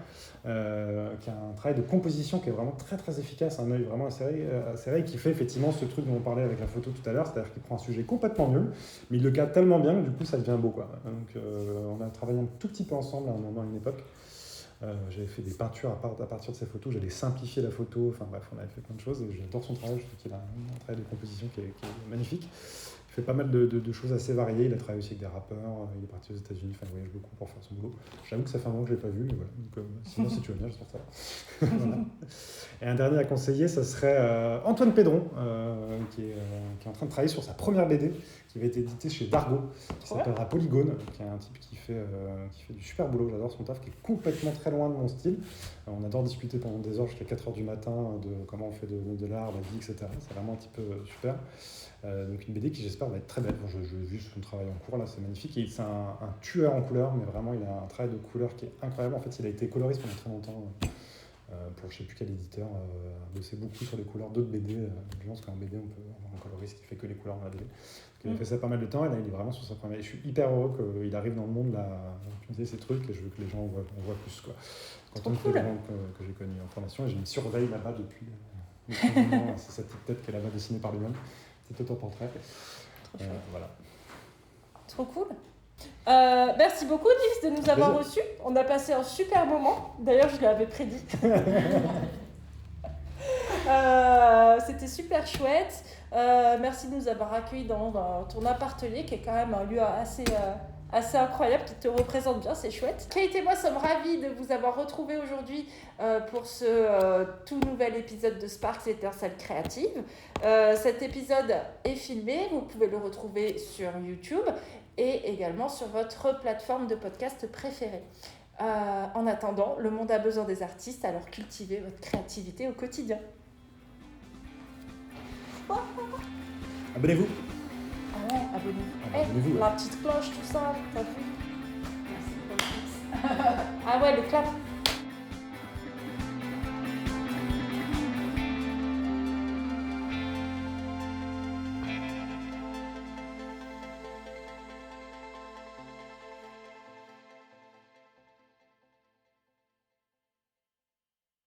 qui a un travail de composition qui est vraiment très très efficace, un œil vraiment assez rare, qui fait effectivement ce truc dont on parlait avec la photo tout à l'heure, c'est-à-dire qu'il prend un sujet complètement nul, mais il le cadre tellement bien que du coup ça devient beau, quoi. Donc on a travaillé un tout petit peu ensemble à un moment, à une époque. J'avais fait des peintures à partir de ces photos, j'avais simplifié la photo, enfin bref, on avait fait plein de choses et j'adore son travail, je trouve qu'il a un travail de composition qui est magnifique. Il fait pas mal de choses assez variées, il a travaillé aussi avec des rappeurs, il est parti aux États-Unis, il voyage beaucoup pour faire son boulot. J'avoue que ça fait un moment que je ne l'ai pas vu, mais voilà. Donc, sinon, si tu veux venir, j'espère que ça va. Voilà. Et un dernier à conseiller, ça serait Antoine Pédron, qui est en train de travailler sur sa première BD, qui va être éditée chez Dargaud, qui s'appellera Polygone, qui est un type qui fait du super boulot, j'adore son taf, qui est complètement très loin de mon style. On adore discuter pendant des heures jusqu'à 4h du matin de comment on fait de l'art, la vie, etc. C'est vraiment un type super. Donc une BD qui j'espère va être très belle. Je vu son travail en cours là, c'est magnifique. Et c'est un tueur en couleur, mais vraiment il a un travail de couleur qui est incroyable. En fait, il a été coloriste pendant très longtemps pour je sais plus quel éditeur. A bossé beaucoup sur les couleurs d'autres BD. Je pense qu'en BD on peut avoir un coloriste qui fait que les couleurs dans la BD. Il a fait ça pas mal de temps et là il est vraiment sur sa première. Et je suis hyper heureux qu'il arrive dans le monde là, utiliser ces trucs et je veux que les gens on voit plus, quoi. Quand on fait des gens que j'ai connus en formation et j'ai une surveille là-bas depuis un moment. C'est cette petite tête qu'elle avait dessinée par lui-même. C'est autoportrait. Voilà. Trop cool. Merci beaucoup Nils de nous avoir reçus. On a passé un super moment. D'ailleurs, je l'avais prédit. C'était super chouette. Merci de nous avoir accueillis dans ton appart-atelier qui est quand même un lieu assez assez incroyable qui te représente bien, c'est chouette. Kate et moi sommes ravis de vous avoir retrouvés aujourd'hui pour ce tout nouvel épisode de Sparks l'étincelle créative. Cet épisode est filmé, vous pouvez le retrouver sur YouTube et également sur votre plateforme de podcast préférée. En attendant, le monde a besoin des artistes, alors cultivez votre créativité au quotidien. Abonnez-vous. Ah ouais, abonnez-vous. Abonnez-vous, La petite cloche, tout ça, t'as vu? Merci pour le tips. Ah ouais, le clap.